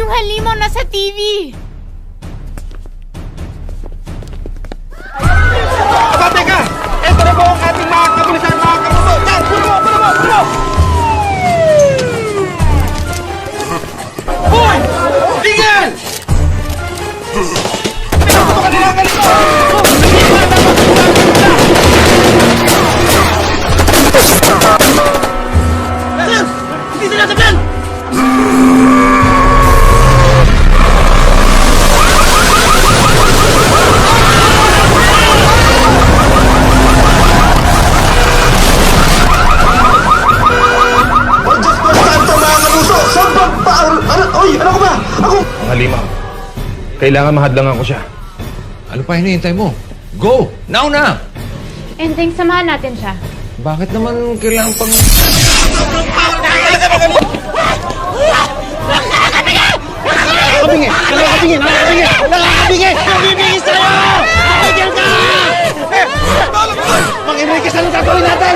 Yung halimaw nasa TV! Teka! Ito na po ang ating mga kapulisan, mga kapuso! Yan! Puno mo! Puno mo! Puno! Hoy! Tingin! Pinasok ka nila ganito! Hindi sila sablan! Ang halimaw. Kailangan mahadlangan ko siya. Ano pa hinihintay mo? Go! Now na! Enteng, samahan natin siya. Bakit naman kailangan pang... Nakakabingi! Nakakabingi! Nakakabingi! Nakakabingi! Nakakabingi sa'yo! Tigil ka! Mang-Enriquez, anong gagawin natin?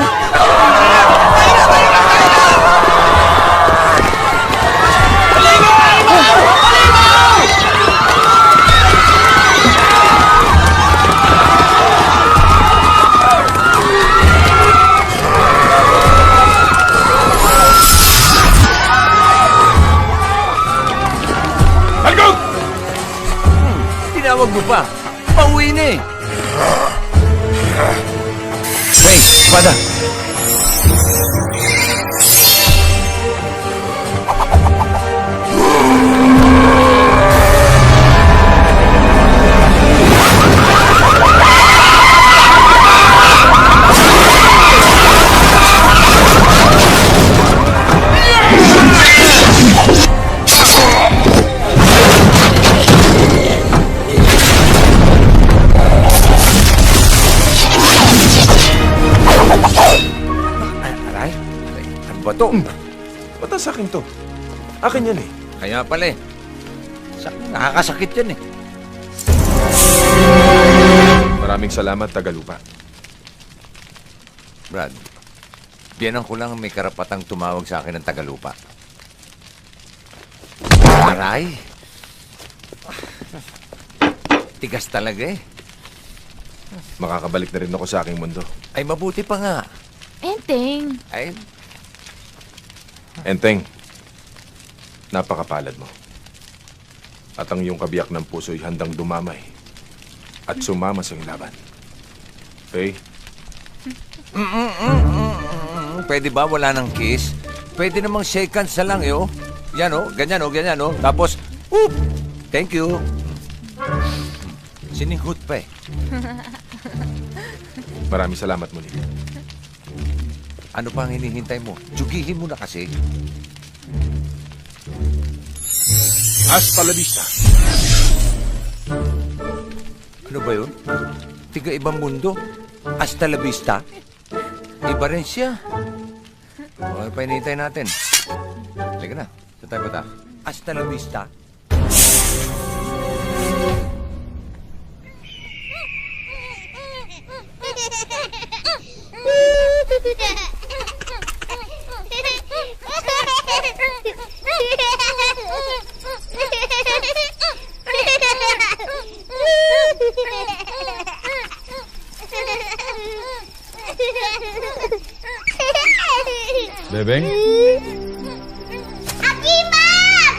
Tinawag mo pa. Pauwi na eh. Hey, espada. Bato. Ba't ang sakin to? Akin yan eh. Kaya pala eh. Nakakasakit yan eh. Maraming salamat, Tagalupa. Brad, biyanan ko lang may karapatang tumawag sa akin ng Tagalupa. Aray! Tigas talaga eh. Makakabalik na rin ako sa aking mundo. Ay, mabuti pa nga. Enteng. Ay, Enteng, napakapalad mo. At ang iyong kabiyak ng puso'y handang dumamay at sumama sa iyong laban. Okay? Pwede ba wala ng kiss? Pwede namang shake hands na lang, yo. Yan, oh. Ganyan, oh. Ganyan, oh. Tapos, whoop! Thank you. Sininghut pa eh. Maraming salamat muli. Ano pa ang hinihintay mo? Tsugihin mo na kasi. Hasta la vista. Ano ba yun? Tiga ibang mundo? Hasta la vista? Iba rin siya. Ano pa hinihintay natin? Halika na. Saan tayo ba ta? Hasta la vista. Bebeng? Agimat!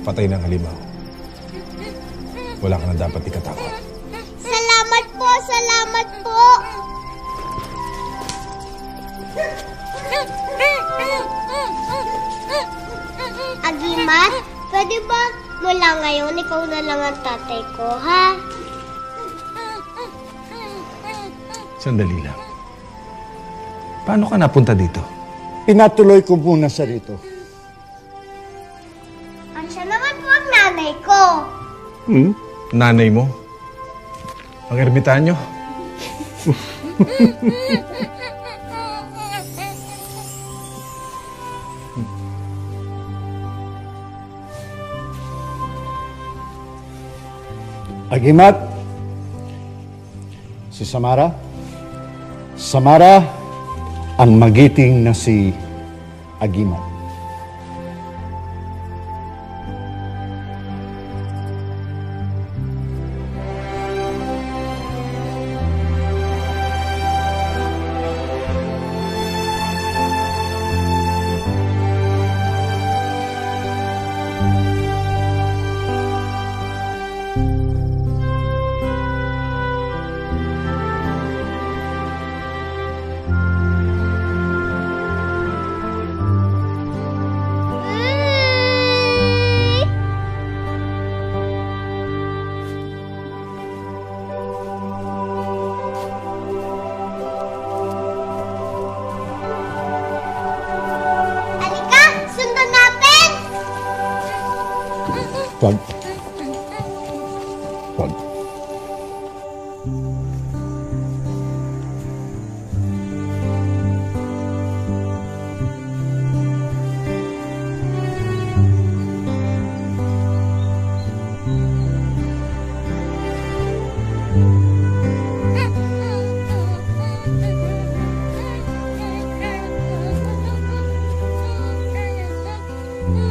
Patay ng halimaw. Wala ka na dapat ikatakot. Salamat po! Salamat po! Agimat, pwede ba mula ngayon ikaw na lang ang tatay ko, ha? Sandali lang. Paano ka napunta dito? Pinatuloy ko muna sa rito. At siya naman po ang nanay ko. Nanay mo? Ang ermitanyo? Agimat, si Samara, ang magiting na si Agimat. Wag. Wag.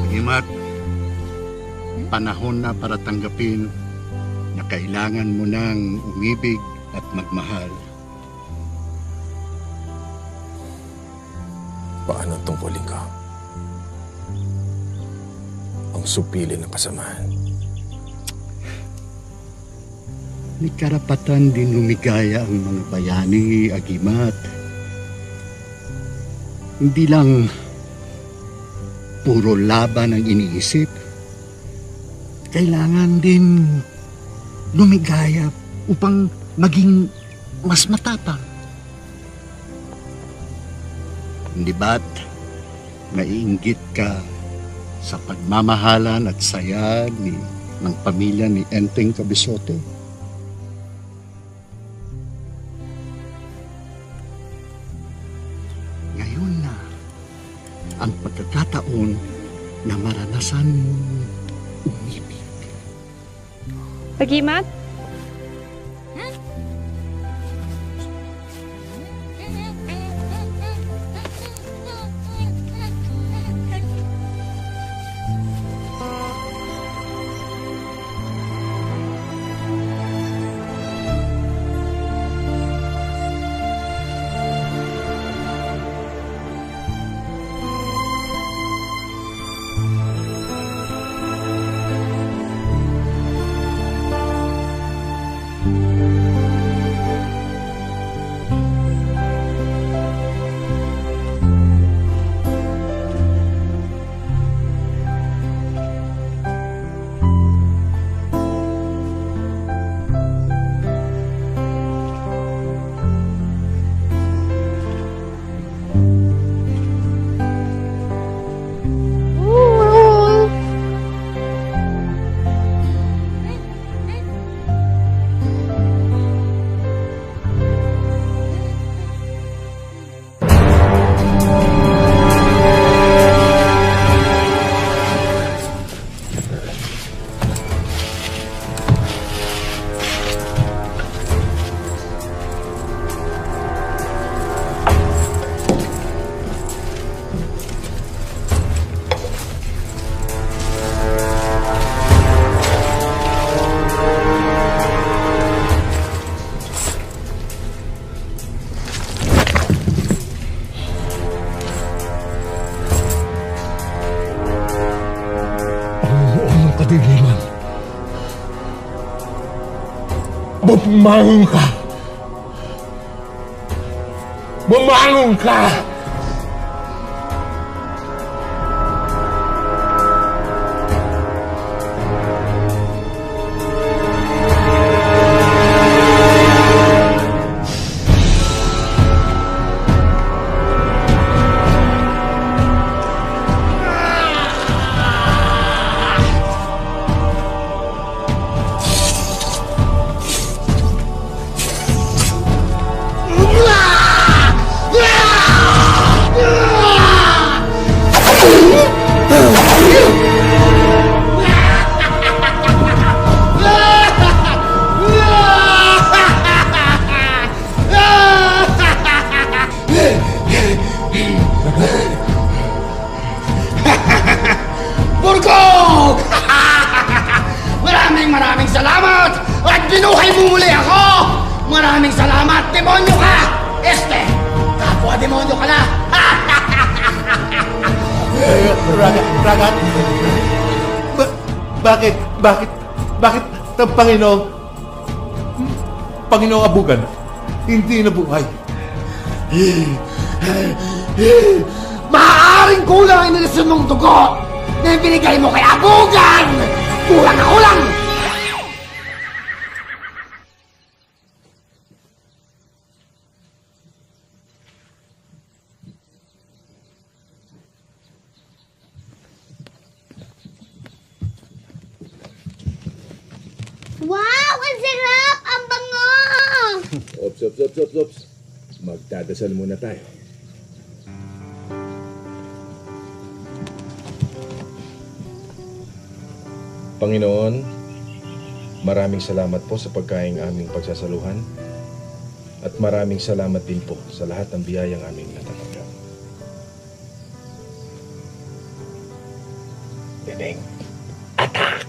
Imat, panahon na para tanggapin na kailangan mo nang umibig at magmahal. Paano tungkulin ko? Ang supilin ng kasamaan. May karapatan din lumigaya ang mga bayani, Agimat. Hindi lang puro laban ang iniisip. Kailangan din lumigaya upang maging mas matapang. Hindi ba't naiinggit ka sa pagmamahalan at saya ng pamilya ni Enteng Cabezote? Ngayon na ang pagkakataon na maranasan mong umibig. Agimat? Kadiliman. Bumangon ka! Bumangon ka! Burgog! Maraming salamat! At binuhay mo muli ako! Maraming salamat! Demonyo ka! Kapwa demonyo ka na! Ragat! Bakit ang Panginoong Abugan hindi nabuhay? Maaaring kulang ang inilisyon mong dugo na binigay mo kay Abugan! Kulang na kulang! sarap! Ang bango! Ops. Magdadasal muna tayo. Panginoon, maraming salamat po sa pagkaing aming pagsasaluhan at maraming salamat din po sa lahat ng biyayang aming natatanggap. Bebeng, attack!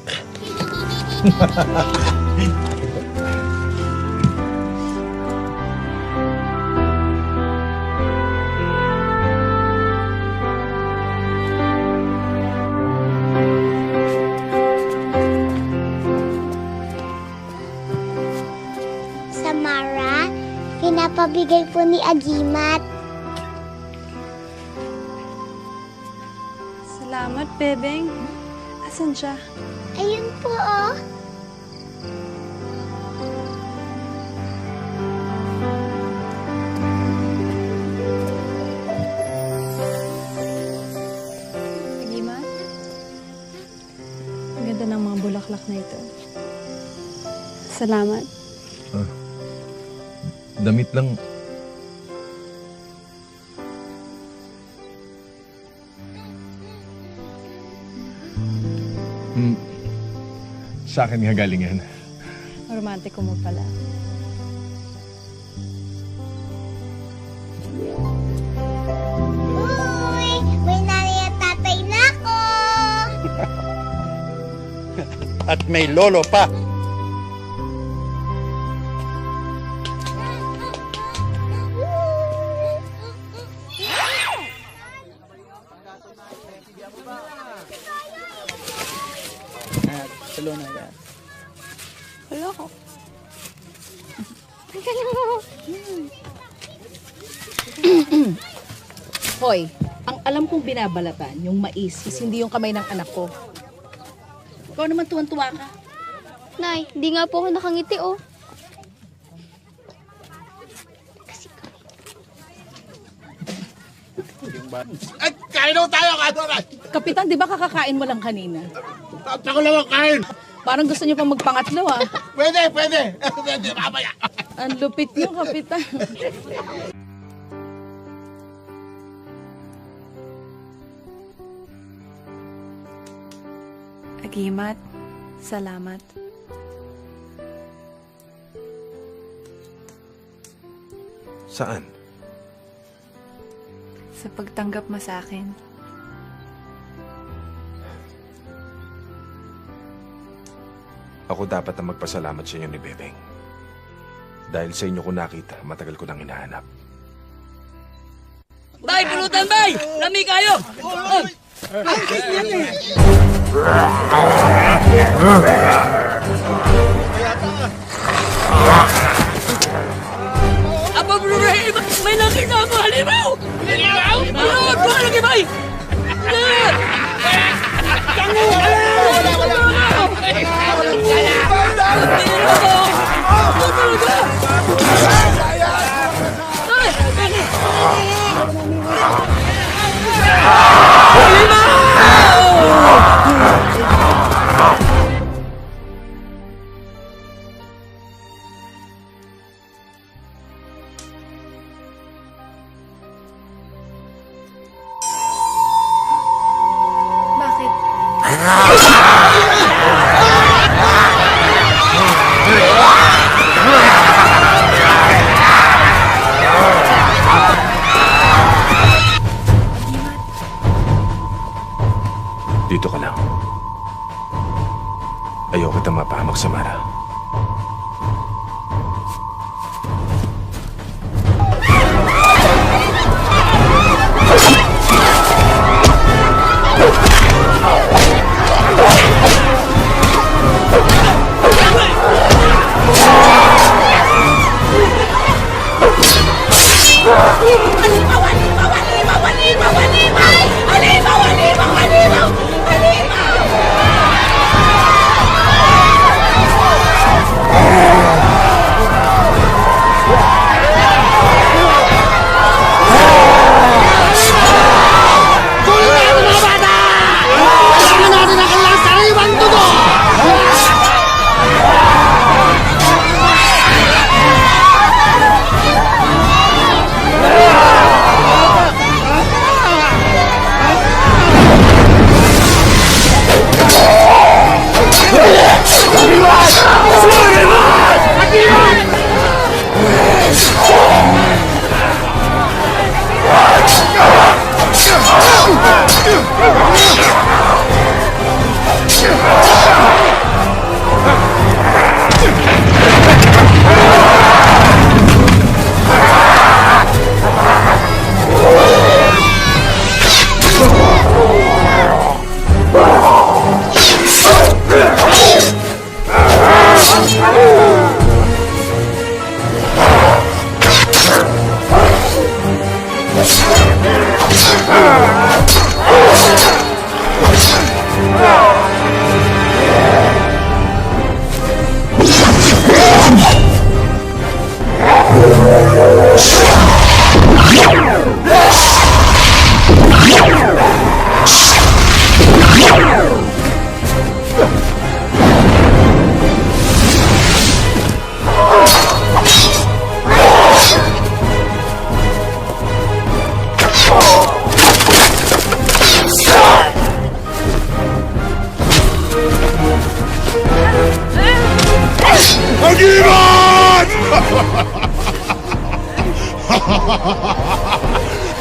Samara, pinapabigay po ni Agimat. Salamat, Bebeng. Asan siya? Ayun po, oh. Agimat? Ang ganda ng mga bulaklak na ito. Salamat. Damit lang. Sa akin nga galing yan. Romantiko mo pala. Uy! May nanay at tatay na ako! At may lolo pa. Tulo na yan. Wala ko. Ang galing mo. Hoy, ang alam kong binabalatan, yung mais, is hindi yung kamay ng anak ko. Ikaw naman tuwan-tuwa ka. Nay, di nga po ako nakangiti, oh. Ay, kain daw tayo, Kapitan, di ba kakakain mo lang kanina? Ako lang ang kain. Parang gusto niyo pang magpangatlo, ah. Pwede. Pwede, mamaya. Ang lupit niyo, Kapitan. Agimat, salamat. Saan? Sa pagtanggap mo sa akin. Ako dapat na magpasalamat sa inyo ni Bebeng. Dahil sa inyo ko nakita, matagal ko nang hinahanap. Bay, pulutan, bay! Lami kayo! Apa bro-bro, may nakita ako, halimaw! Halimaw? Halimaw! Baka lagi, bay! Tango! Bakit? Dito ka lang. Ayaw kitang mapahamak, Samara. Halimaw!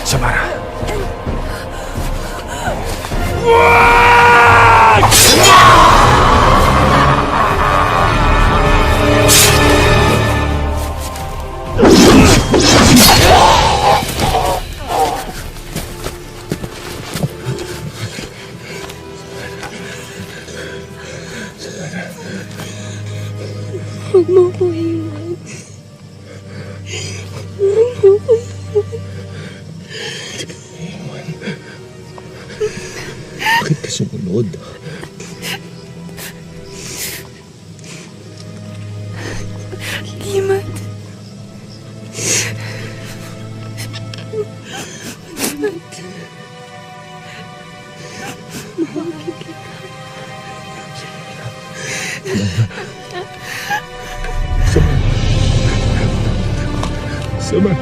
Samara. Huwag mo ko iwan. Huwag mo ko iwan. Bakit ka sumunod? Limat. Sama.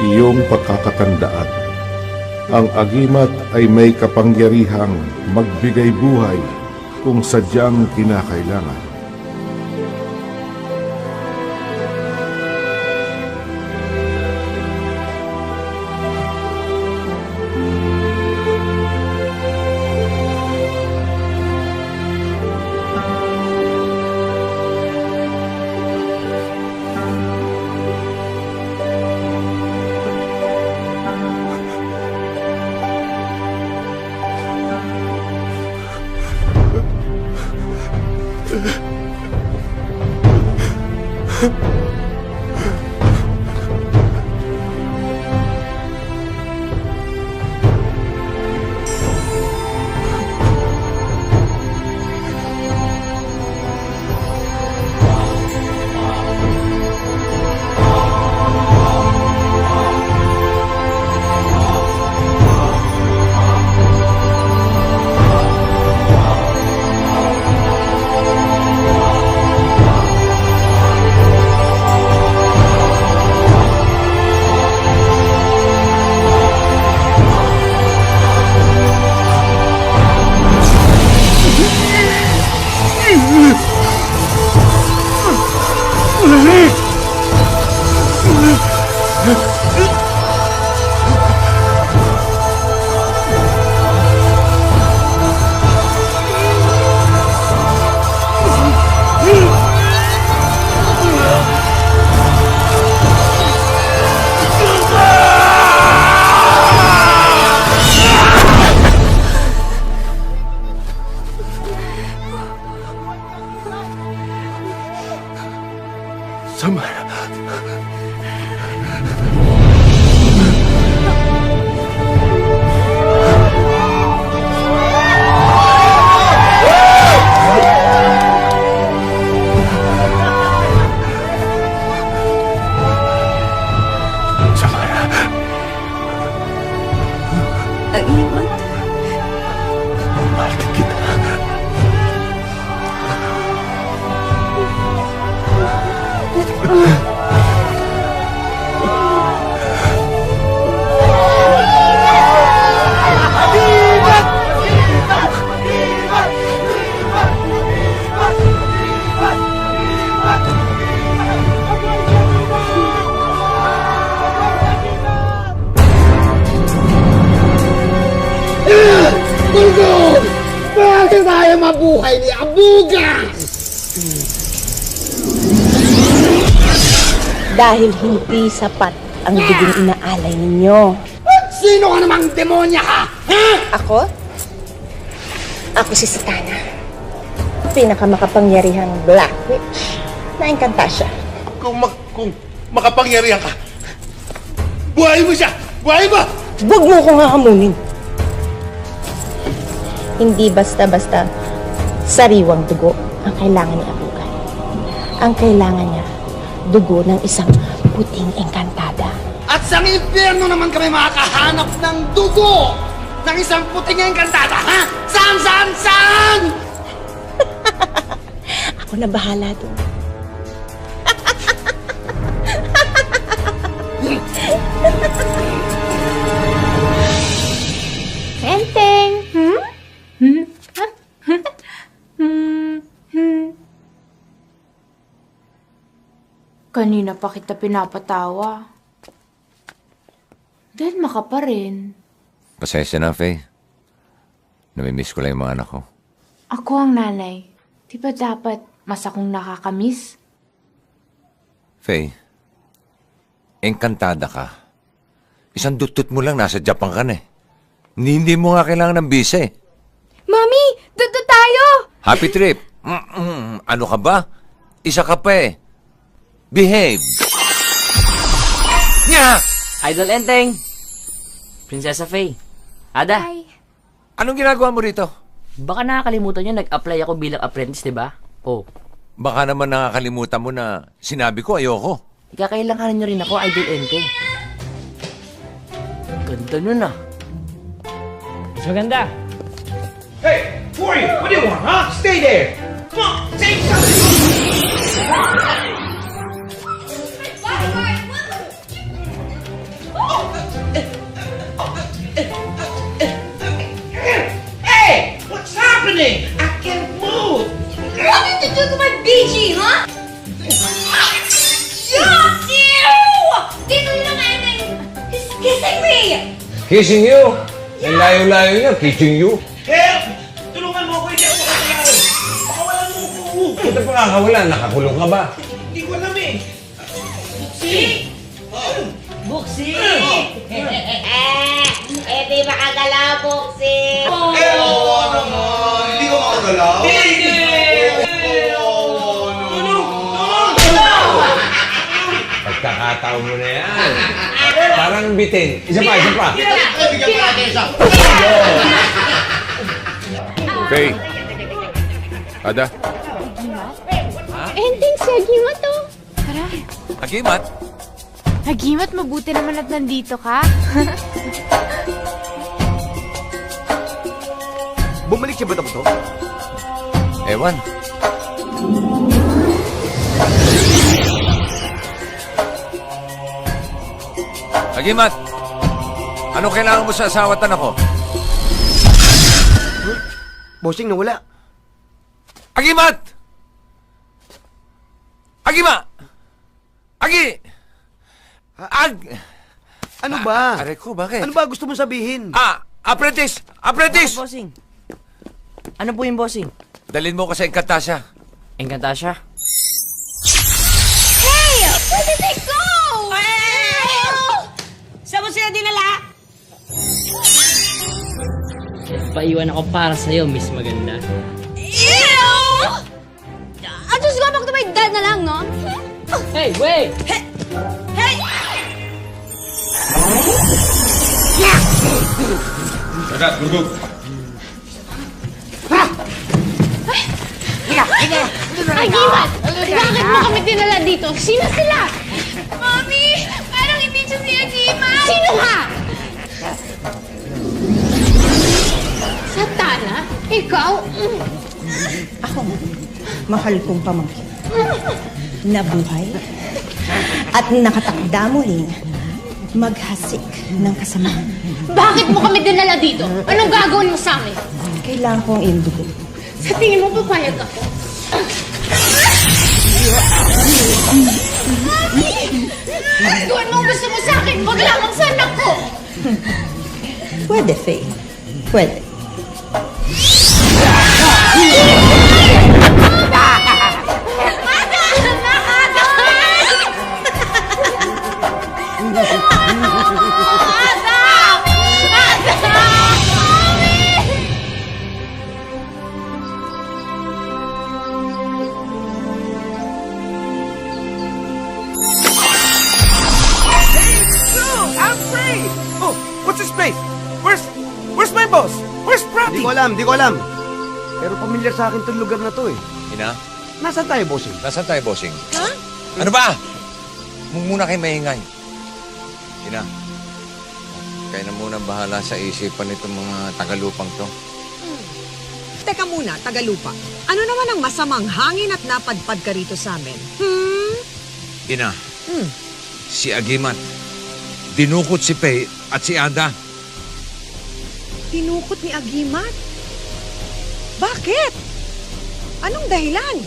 Iyong pagkakatandaan, ang agimat ay may kapangyarihang magbigay buhay kung sadyang kinakailangan. Samara. Dugo! Bakit tayo mabuhay ni Abugas? Dahil hindi sapat ang diging inaalay ninyo. Sino ka namang demonya ka? Ha? Ako? Ako si Satana. Pinakamakapangyarihang Black Witch na Encantasia. Kung makapangyarihan ka, buhay mo siya! Buhay mo! Huwag mo kong hahamunin. Hindi basta-basta sariwang dugo ang kailangan ni Abugan. Ang kailangan niya, dugo ng isang puting engkantada. At sa impyerno naman kami makakahanap ng dugo ng isang puting engkantada, ha? Saan? Ako na bahala doon. Enteng! Kanina pa kita pinapatawa. Dahil maka pa rin. Pasensya na, Faye. Namimiss ko lang yung mga anak ko. Ako ang nanay. Di ba dapat mas akong nakakamiss? Faye, engkantada ka. Isang dutut mo lang, nasa Japan ka na eh. Hindi mo nga kailangan ng visa eh. Mami, dito tayo! Happy trip. Ano ka ba? Isa ka pa eh. Behave. Nya! Idol Enteng! Prinsesa Faye. Ada, Anong ginagawa mo rito? baka nakakalimutan nyo, nag-apply ako bilang apprentice, di ba? Oh, Baka naman nakakalimutan mo na sinabi ko ayoko. ikakailanganin nyo rin ako, Idol Enteng. Ganda nun ah. Mas maganda. Hey, who are you? What do you want, huh? Stay there. Come on, say something. Hey, what's happening? I can't move. What did you do to my BG, huh? Yuck! Ew! Dito yung nanay! He's kissing me! Kissing you? Ang layo-layo niya, kissing you. Help! Tulungan mo ako, hindi ako makakalaw. Pakawalan mo ako. Ito pa kakawala, nakakulong ka ba? Hindi ko alam eh. Buksi! Buksi! Eh, di makagalaw, Buksi! Hindi ko makagalaw. Pagkakataon mo na yan. Parang bitin. Isa pa. Bigyan mo natin isa. Faye. Ada. Enteng, si Agimat to. Tara. Agimat? Agimat, mabuti naman at nandito ka. Bumalik siya ba ito? Ewan. Agimat! Ano kailangan mo sa asawa at anak ko? Bossing, nawala. Agimat! Agima! Agi! Ano ba? Aray ko, bakit? Ano ba gusto mong sabihin? Apprentice! Apprentice! Bakit, bossing? Ano po yung bossing? Dalhin mo ko sa Encantasia. Encantasia? Hey! Where did they go? Saan mo sila dinala? Paiwan ako para sa'yo, Miss Maganda. Ew! I'll just go back to my dad na lang, no? Hey, wait! Hey! Dagat, gugug. Agimat! Bakit mo kami dinala dito? Sino sila? Mommy! Parang hindi siya si Agimat! Sino ka? Satana? Ikaw? Ako, mahal kong pamangkin. Nabuhay At nakatakda muling maghasik ng kasamaan. Bakit mo kami dinala dito? Anong gagawin mo sa amin? Kailangan ko ang iyong dugo. Sa tingin mo, papayag ako? Gawin mo ang gusto mo sa akin. Wag lamang sa anak ko. Pwede, Faye. Pwede. I'm free! Oh, what's his face? Where's my boss? Where's Prati? Di ko alam. Pero pamilyar sa akin itong lugar na to eh. Ina? Nasaan tayo, bossing? Nasaan tayo, bossing? Ha? Ano ba? Huwag muna kayo maingay. Ina, kayo na muna bahala sa isipan nitong mga tagalupang to. Teka muna, Tagalupa. Ano naman ang masamang hangin at napadpad ka rito sa amin? Ina, si Agimat, dinukot si Pei at si Ada. Tinukot ni Agimat? Bakit? Anong dahilan?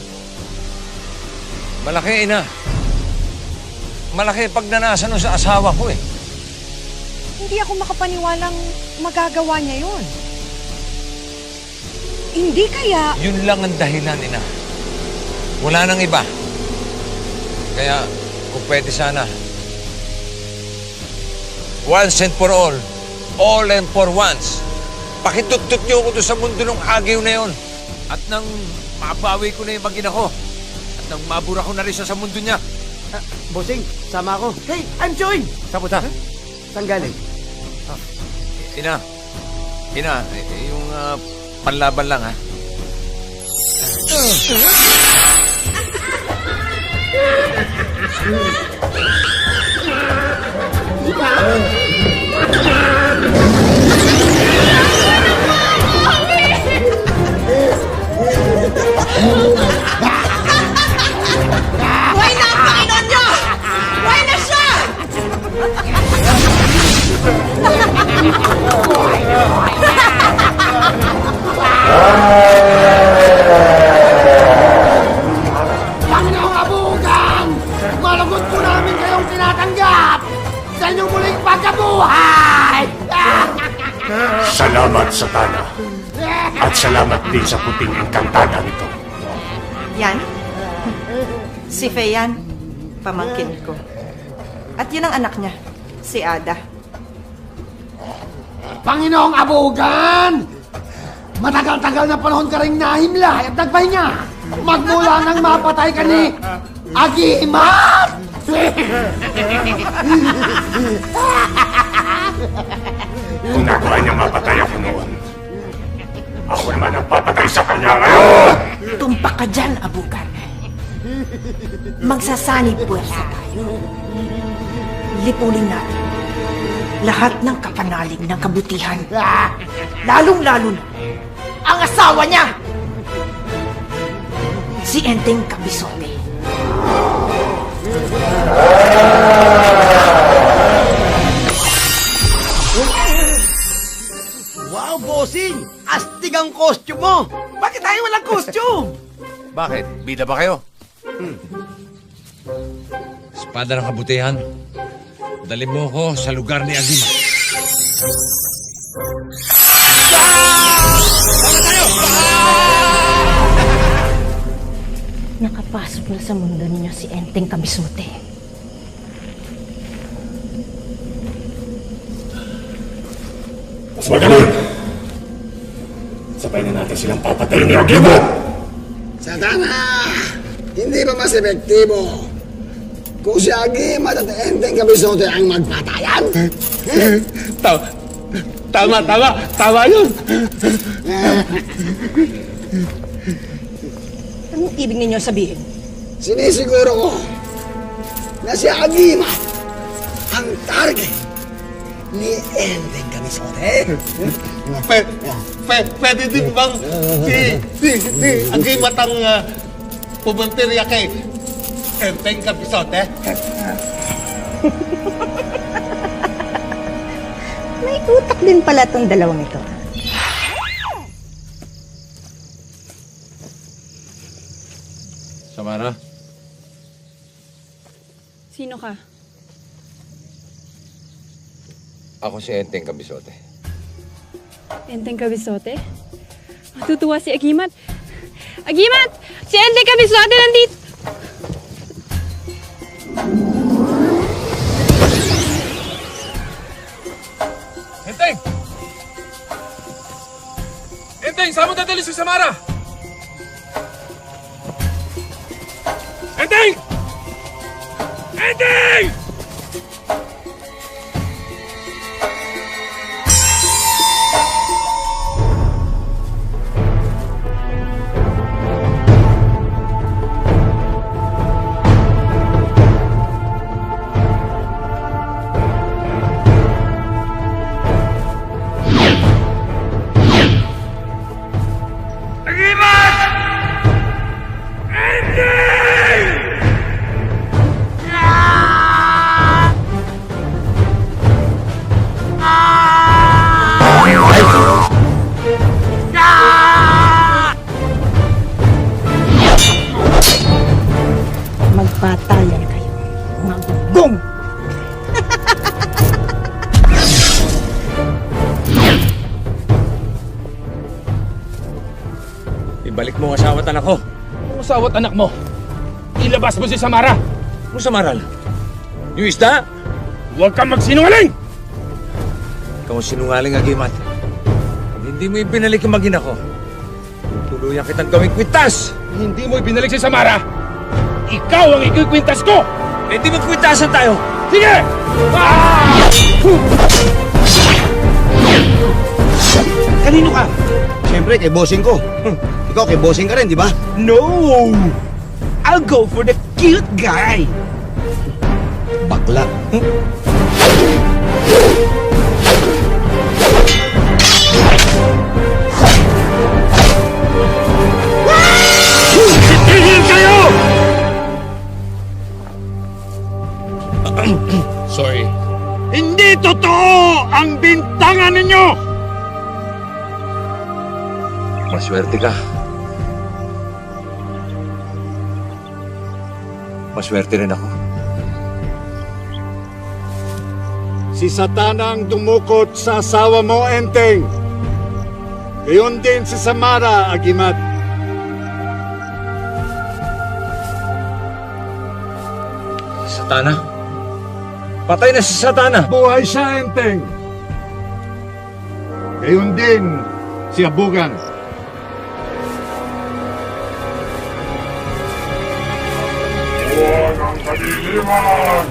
Malaki, Ina. Malaki pagnanasan nun sa asawa ko eh. Hindi ako makapaniwalang magagawa niya yon. Hindi kaya... Yun lang ang dahilan, Ina. Wala nang iba. Kaya, kung pwede sana, once and for all and for once, pakitut-tut niyo ko doon sa mundo ng agiw na yon. At nang mabawi ko na yung magina ko, at nang mabura ko na rin siya sa mundo niya. Bossing, sama ako. Hey, I'm Joy! Saan punta? Saan galing? Ina, yung panlaban lang, ha? Buhay na ang Panginoon niyo! Buhay na siya! Panginoong Abugan! Malagot po namin kayong tinatanggap sa inyong muling pagkabuhay! Salamat sa Tana. At salamat din sa puting engkantada nito. Yan. Si Feyan, pamangkin ko. At yun ang anak niya, si Ada. Panginoong Abugan! Matagal-tagal na panahon ka rin nahimlay at nagpahinga magmula nang mapatay ka ni Agimat! Kung nagawa niya mapatay ako noon, ako naman ang papatay sa kanya ngayon! Tumpak ka dyan, Abugan. Magsasanib puwersa tayo. Lipulin natin lahat ng kapanalig ng kabutihan. Lalong-lalo na ang asawa niya! Si Enteng Kabisote. Wow, bossing! Astig ang costume mo! Bakit tayo walang costume? Bakit? Bida ba kayo? Espada ng kabutihan. Dali mo ko sa lugar ni Agima. Nakapasok na sa mundo ninyo si Enteng Kabisote. Mas magaling! Sabay na natin silang papatayin ni Agimat! Satana! Hindi ba mas epektibo kung si Agimat at Enteng Kabisote ang magpatayan? Tama yun! Anong ibig ninyo sabihin? Sinisiguro ko na si Agimat ang target ni Enteng Kabisote. Pwede din bang si Agimat ang pumuntirya kay Enteng Kabisote? May utak din pala tong dalawang ito. Samara? Sino ka? Ako si Enteng Kabisote. Enteng Kabisote? Matutuwa si Agimat. Agimat! Si Enteng Kabisote nandito! Enteng! Enteng, saan mo dadali si Samara? Enteng! Enteng! Magpatayan kayo. Magbong! Ibalik mo ang asawa at anak ko. Ang asawa at anak mo? Ilabas mo si Samara! Ano Samara? Yung isda? Huwag kang magsinungaling! Ikaw ang sinungaling, Agimat. Pag hindi mo ibinalik yung magina ko, tuluyan kitang gawing kwintas! Hindi mo ibinalik si Samara! Ikaw ang ikikwintas ko! Eh di magkwintasan tayo! Sige! Kanino ka? Siyempre, kay bossing ko. Ikaw, kay bossing ka rin, di ba? No! I'll go for the cute guy! Bakla. Tigil kayo! Sorry. Hindi totoo ang bintangan ninyo! Maswerte ka. Maswerte rin ako. Si Satana ang dumukot sa asawa mo, Enteng. Gayon din si Samara, Agimat. Satana? Patay na si Satana! Buhay siya, Enteng. Gayon din si Abugan. Huwag ang kadiliman!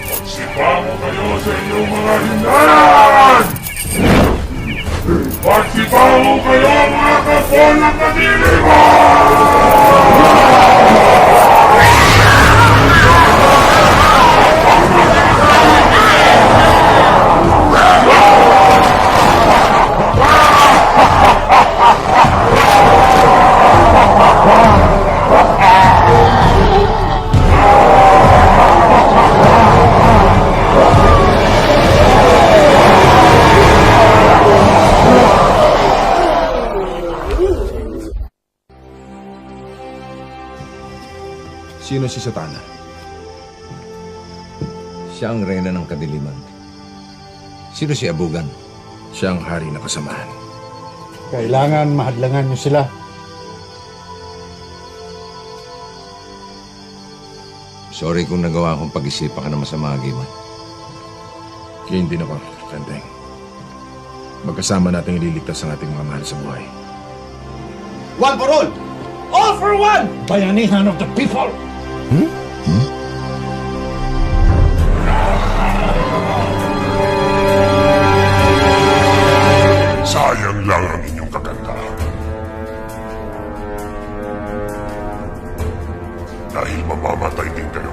Magsibango kayo sa inyong mga hindanan! Magsibango kayo mga kapwa ng Sino si Satana? Siya ang reyna ng kadiliman. Sino si Abugan? Siya ang hari ng kasamahan. Kailangan mahadlangan niyo sila. Sorry kung nagawa akong pag-isipan ka na masama, Agimat. Kaya hindi ako, Enteng. Magkasama nating ililigtas ang ating mga mahal sa buhay. One for all! All for one! Bayanihan of the people! Sayang lang ang inyong kagandahan. Dahil mamamatay din kayo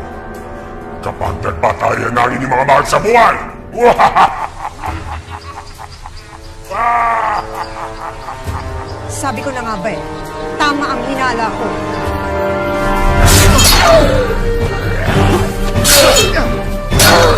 kapag nagpatayan na ang inyong mga mahal sa buhay! Sabi ko na nga ba eh, tama ang hinala ko. Ah!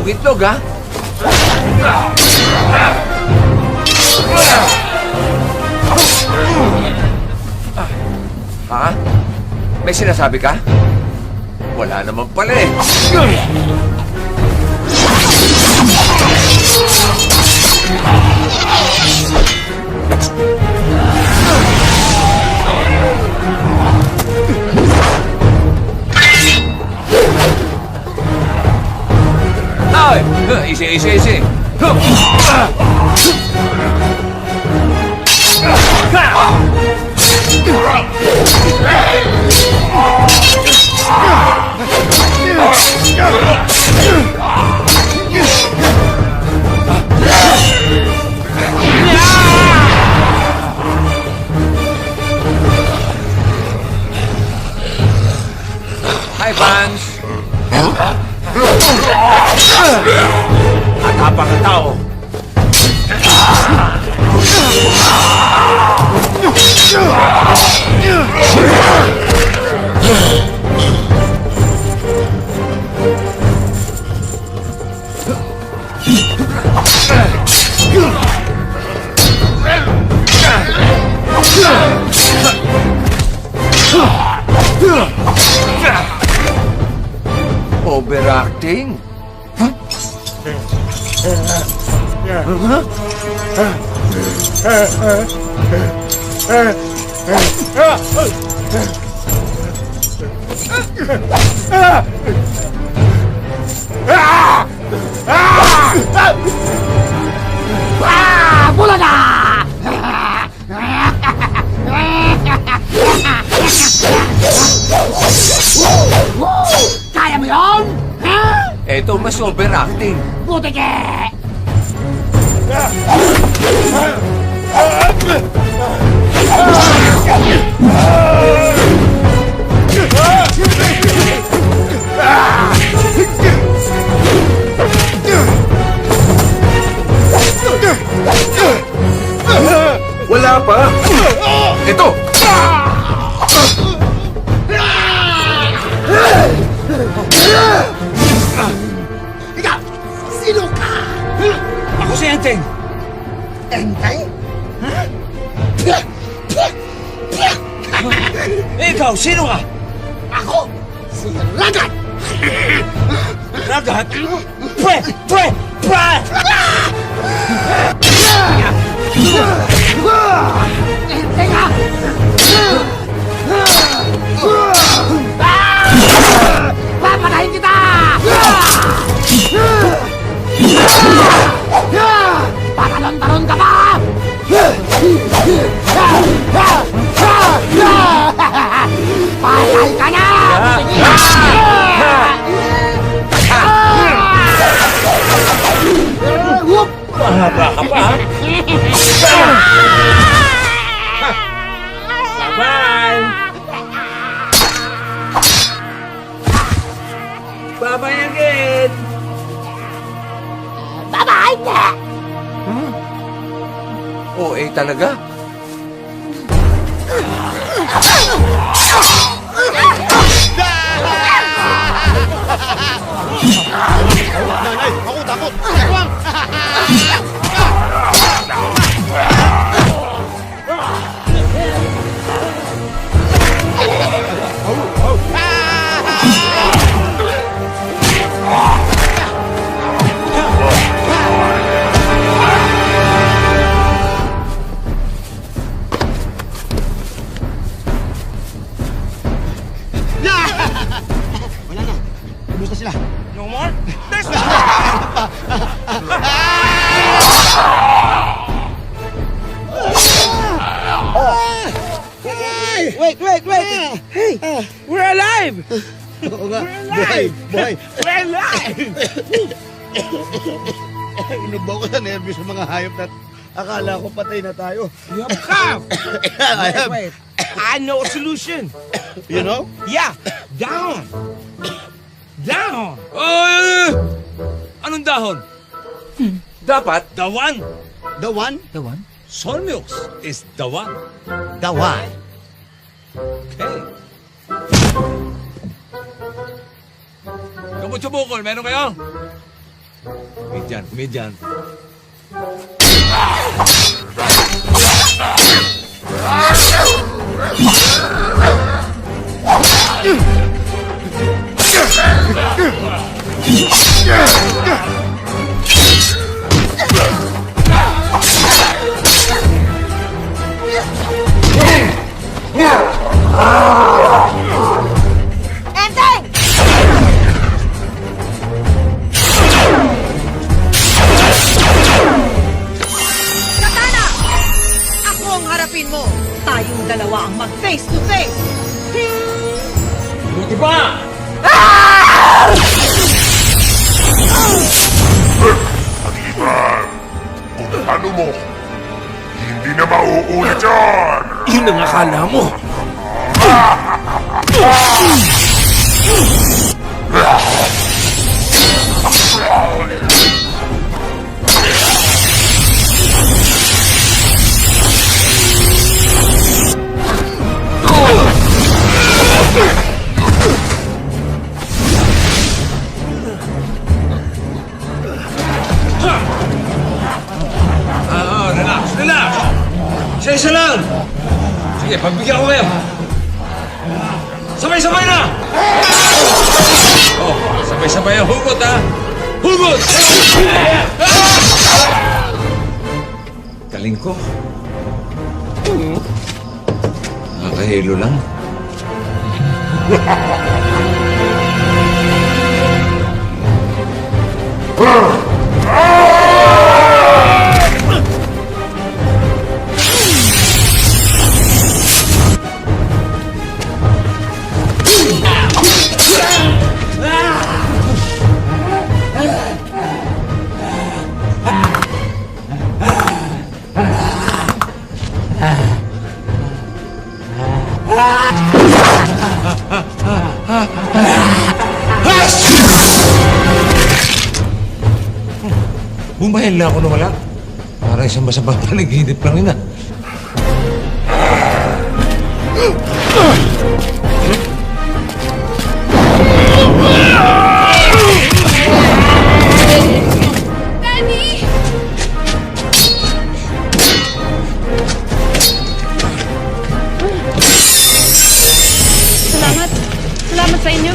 itlog, ha? Ha? May sinasabi ka? Wala naman pala eh. Ay! Easy. Hi, Vance! Atapang ang tao! Overacting? Bulaga! Kaya mo yun? Eto, mas overacting. Buti ke! Wala pa! Ito! Ikaw! Sino ka? Ako si Enteng! Enteng? Ikaw, sino ka? Ako! Si Ragat! Ragat? Pre! Enteng ka! Papatayin kita! Patalon-talon ka pa! Patay ka na! Mahaba ka pa, ha? Bye-bye! Bye-bye again! Bye-bye! OA talaga? Nanay, ako takot! Ekwang! Wala na. Kumusta sila? No more? There's no Wait! Hey! We're alive! Oo nga. We're alive! Buhay! We're alive! Inubo ko sa nervous ng mga hayop na akala ko patay na tayo. You have cough! I have. Wait. I know a solution. You know? Yeah! Down! Down! Anong dahon? Dapat? The one! The one? The one? Solmux is the one. The one. Okay. Gamot sa bukol, meron kayo? Comedian. Enteng! Katana! Ako ang harapin mo. Tayong dalawa ang mag-face to face. Buti pa! Agiban! Ano mo? Hindi na mauulit yan! Yun ang akala mo! Relax! Isa-isa lang! Sige, pagbigyan ko kayo! Sabay-sabay na! Oh, sabay-sabay ang hugot, ha? Hugot! Galing ko. Nakakahilo lang. Bumayan lang ako na wala. Parang isang masabang panaginip lang yun, ah. Daddy! Salamat. Salamat sa inyo.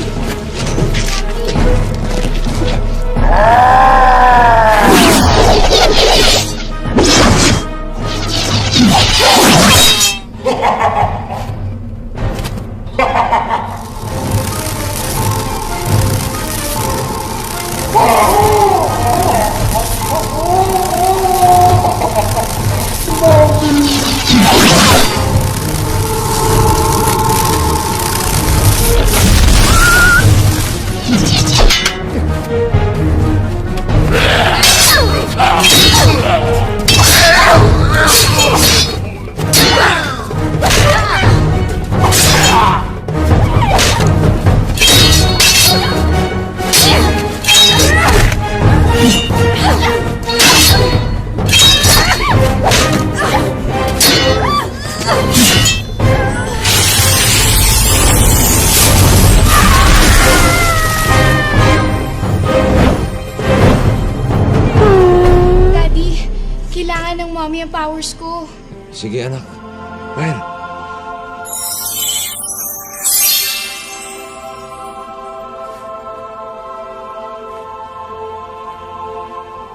Daddy, kailangan ng mommy ang powers ko. Sige, anak. Well.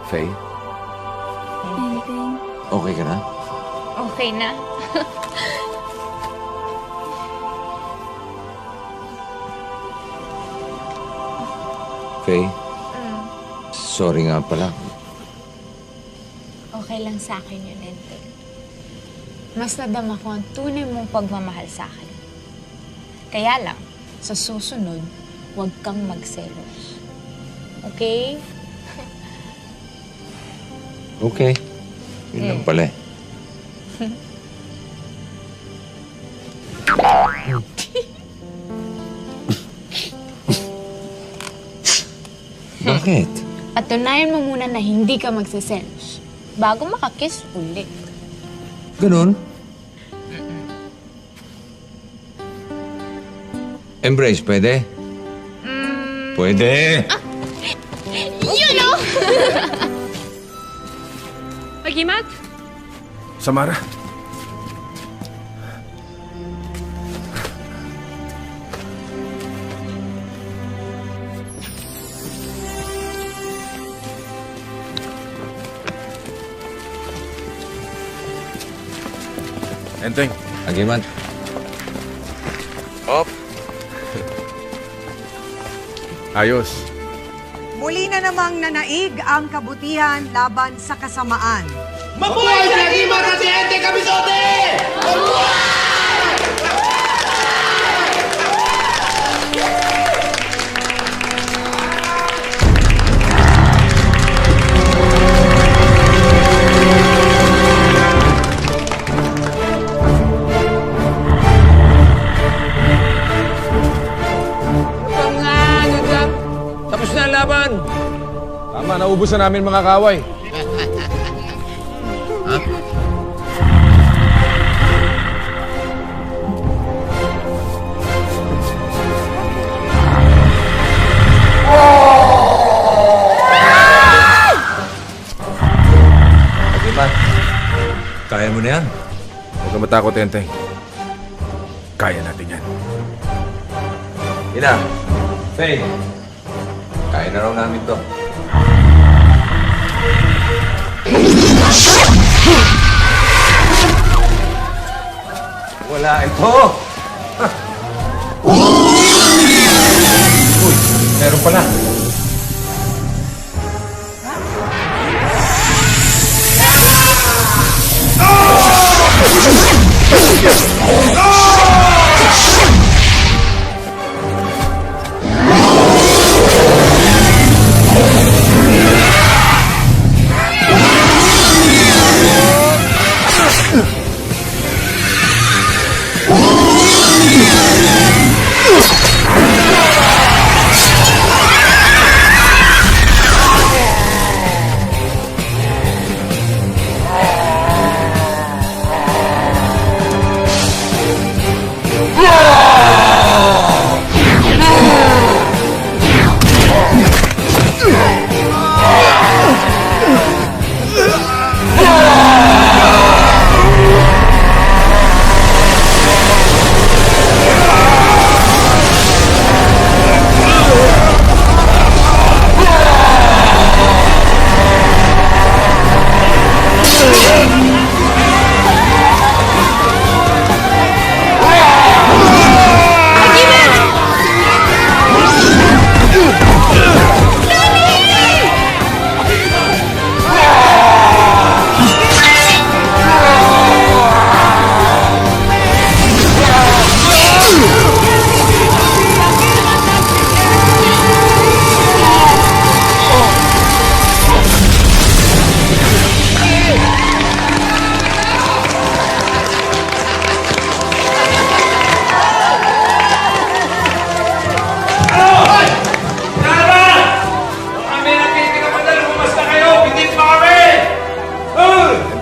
Faye, Anything? okay ka na? Okay na. Faye, sorry nga pala. Okay lang sa akin yun, Enteng. Mas nadama ko ang tunay mong pagmamahal sa akin. Kaya lang, sa susunod, huwag kang magselos. Okay? Okay. Yun lang pala eh. Bakit? Patunayan mo muna na hindi ka magsiselos bago makakiss ulit. Ganun? Embrace, pwede? Pwede! You know! Agimat? Samara. Enteng. Agimat. Op. Ayos. Muli na namang nanaig ang kabutihan laban sa kasamaan. Mabuhay si Agimat at si Enteng Kabisote! Tapos na ang laban. Tama, naubos na namin mga kaway. Ha? Agimat, kaya mo na yan. Huwag ka matakot, Enteng. Kaya natin yan. Ina, Faye, kaya na raw namin to. Wala ito! Uy, meron pala.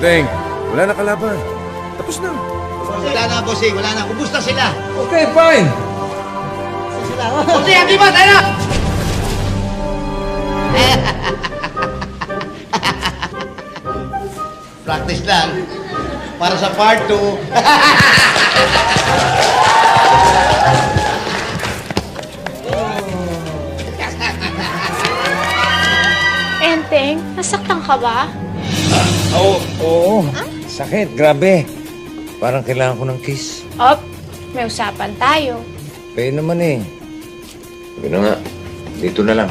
Enteng, wala na kalaban. Tapos na. Wala na, bossing. Wala na. Ubus na sila. Okay, fine. Sila. Bossing, Agimat, tayo na! Practice lang. Para sa part 2. Enteng, nasaktan ka ba? Oo. Sakit, grabe. Parang kailangan ko ng kiss. Op, may usapan tayo. Kaya naman eh. Sabi na nga, dito na lang.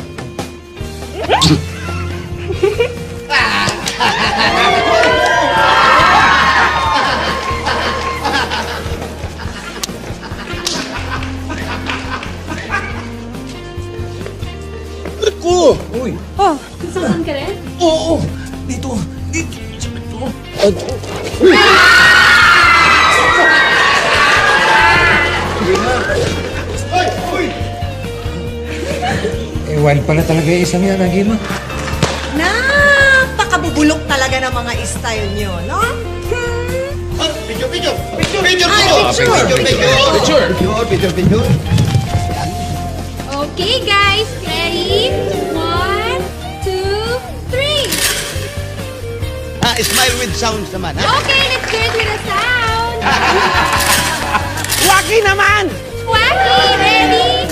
Ko! Uy! Oh, nasaktan ka rin? Oo! Dito! Dito! Hoy! Hoy! Eh, wild pala talaga yung isang yan, Agimat. Napakabubulok talaga ng mga style nyo, no? Picture! Picture! Picture! Picture! Picture! Okay, guys. Ready? 1, 2, Smile with sounds naman, ha? Okay, let's do it with a sound. Waki naman! Wacky, ready?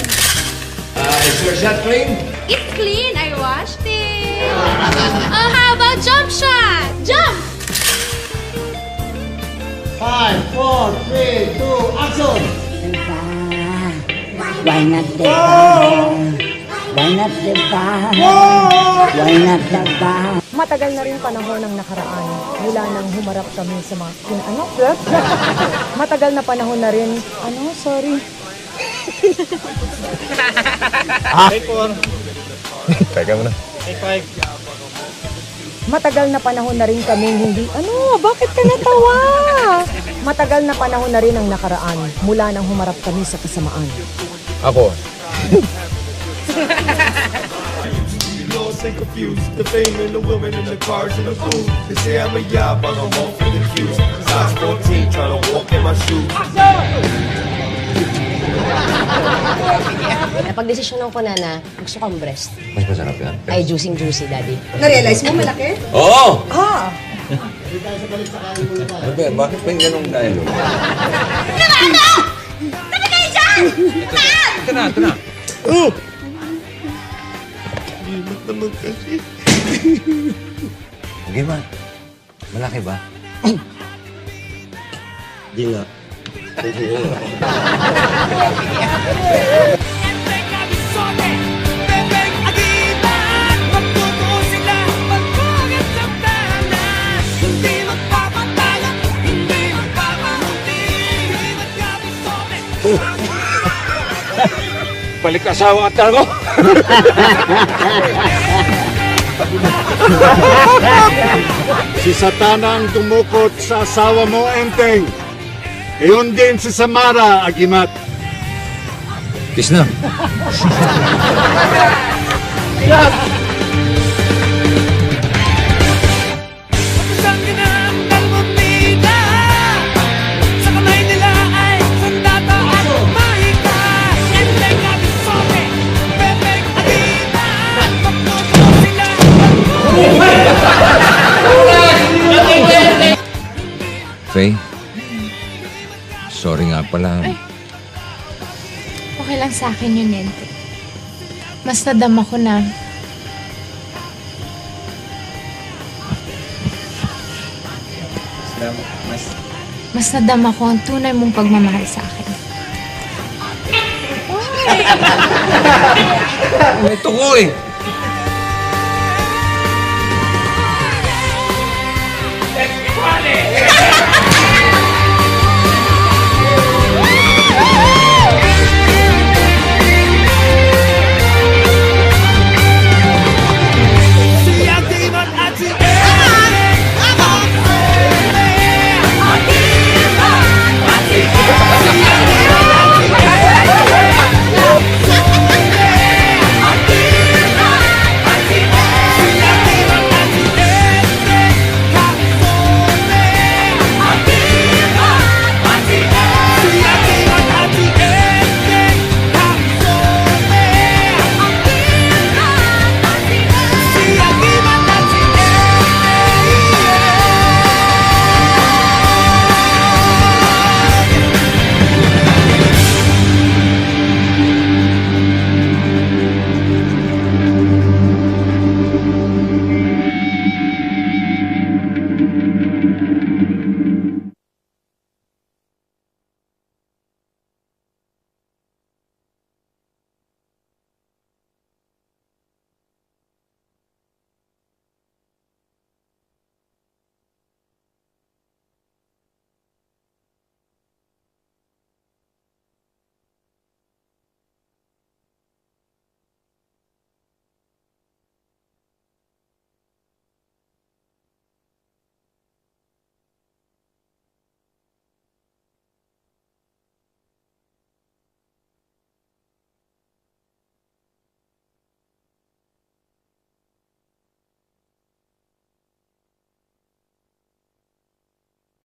Is your shot clean? It's clean. I washed it. How about jump shot? Jump! 5, 4, 3, 2, action! Why not the Why not the Why not the Matagal na rin panahon ang nakaraan mula nang humarap kami sa mga... Matagal na panahon na rin... Sorry. Take 4. Teka mo na. Take 5. Matagal na panahon na rin kaming hindi... Bakit ka natawa? Matagal na panahon na rin ang nakaraan mula nang humarap kami sa kasamaan. Ako. Lost and confused, the fame and the women and the cars and the food. They say I'm a but I'm all for the fuse. Size 14, trying to walk in my shoes. Napagdesisyonan ko na gusto kong breast. Mas masarap yan. Ay, juicy, Daddy. Na-realize mo malaki? Oo! Ah! Ano ba? Bakit may ganong dialogue? Tabi kayo dyan! Ito na. Limat naman kasi. Sige ba? Malaki ba? Di nga. Balik asawa at ako. Si Satana ang tumukot sa asawa mo, Enteng. Iyon din si Samara, Agimat. Kiss na. Faye, sorry nga pala. Okay lang sa akin yun, Nente. Mas nadama ko na mas nadama ko ang tunay mong pagmamahal sa akin. Ito ko eh. Let's party!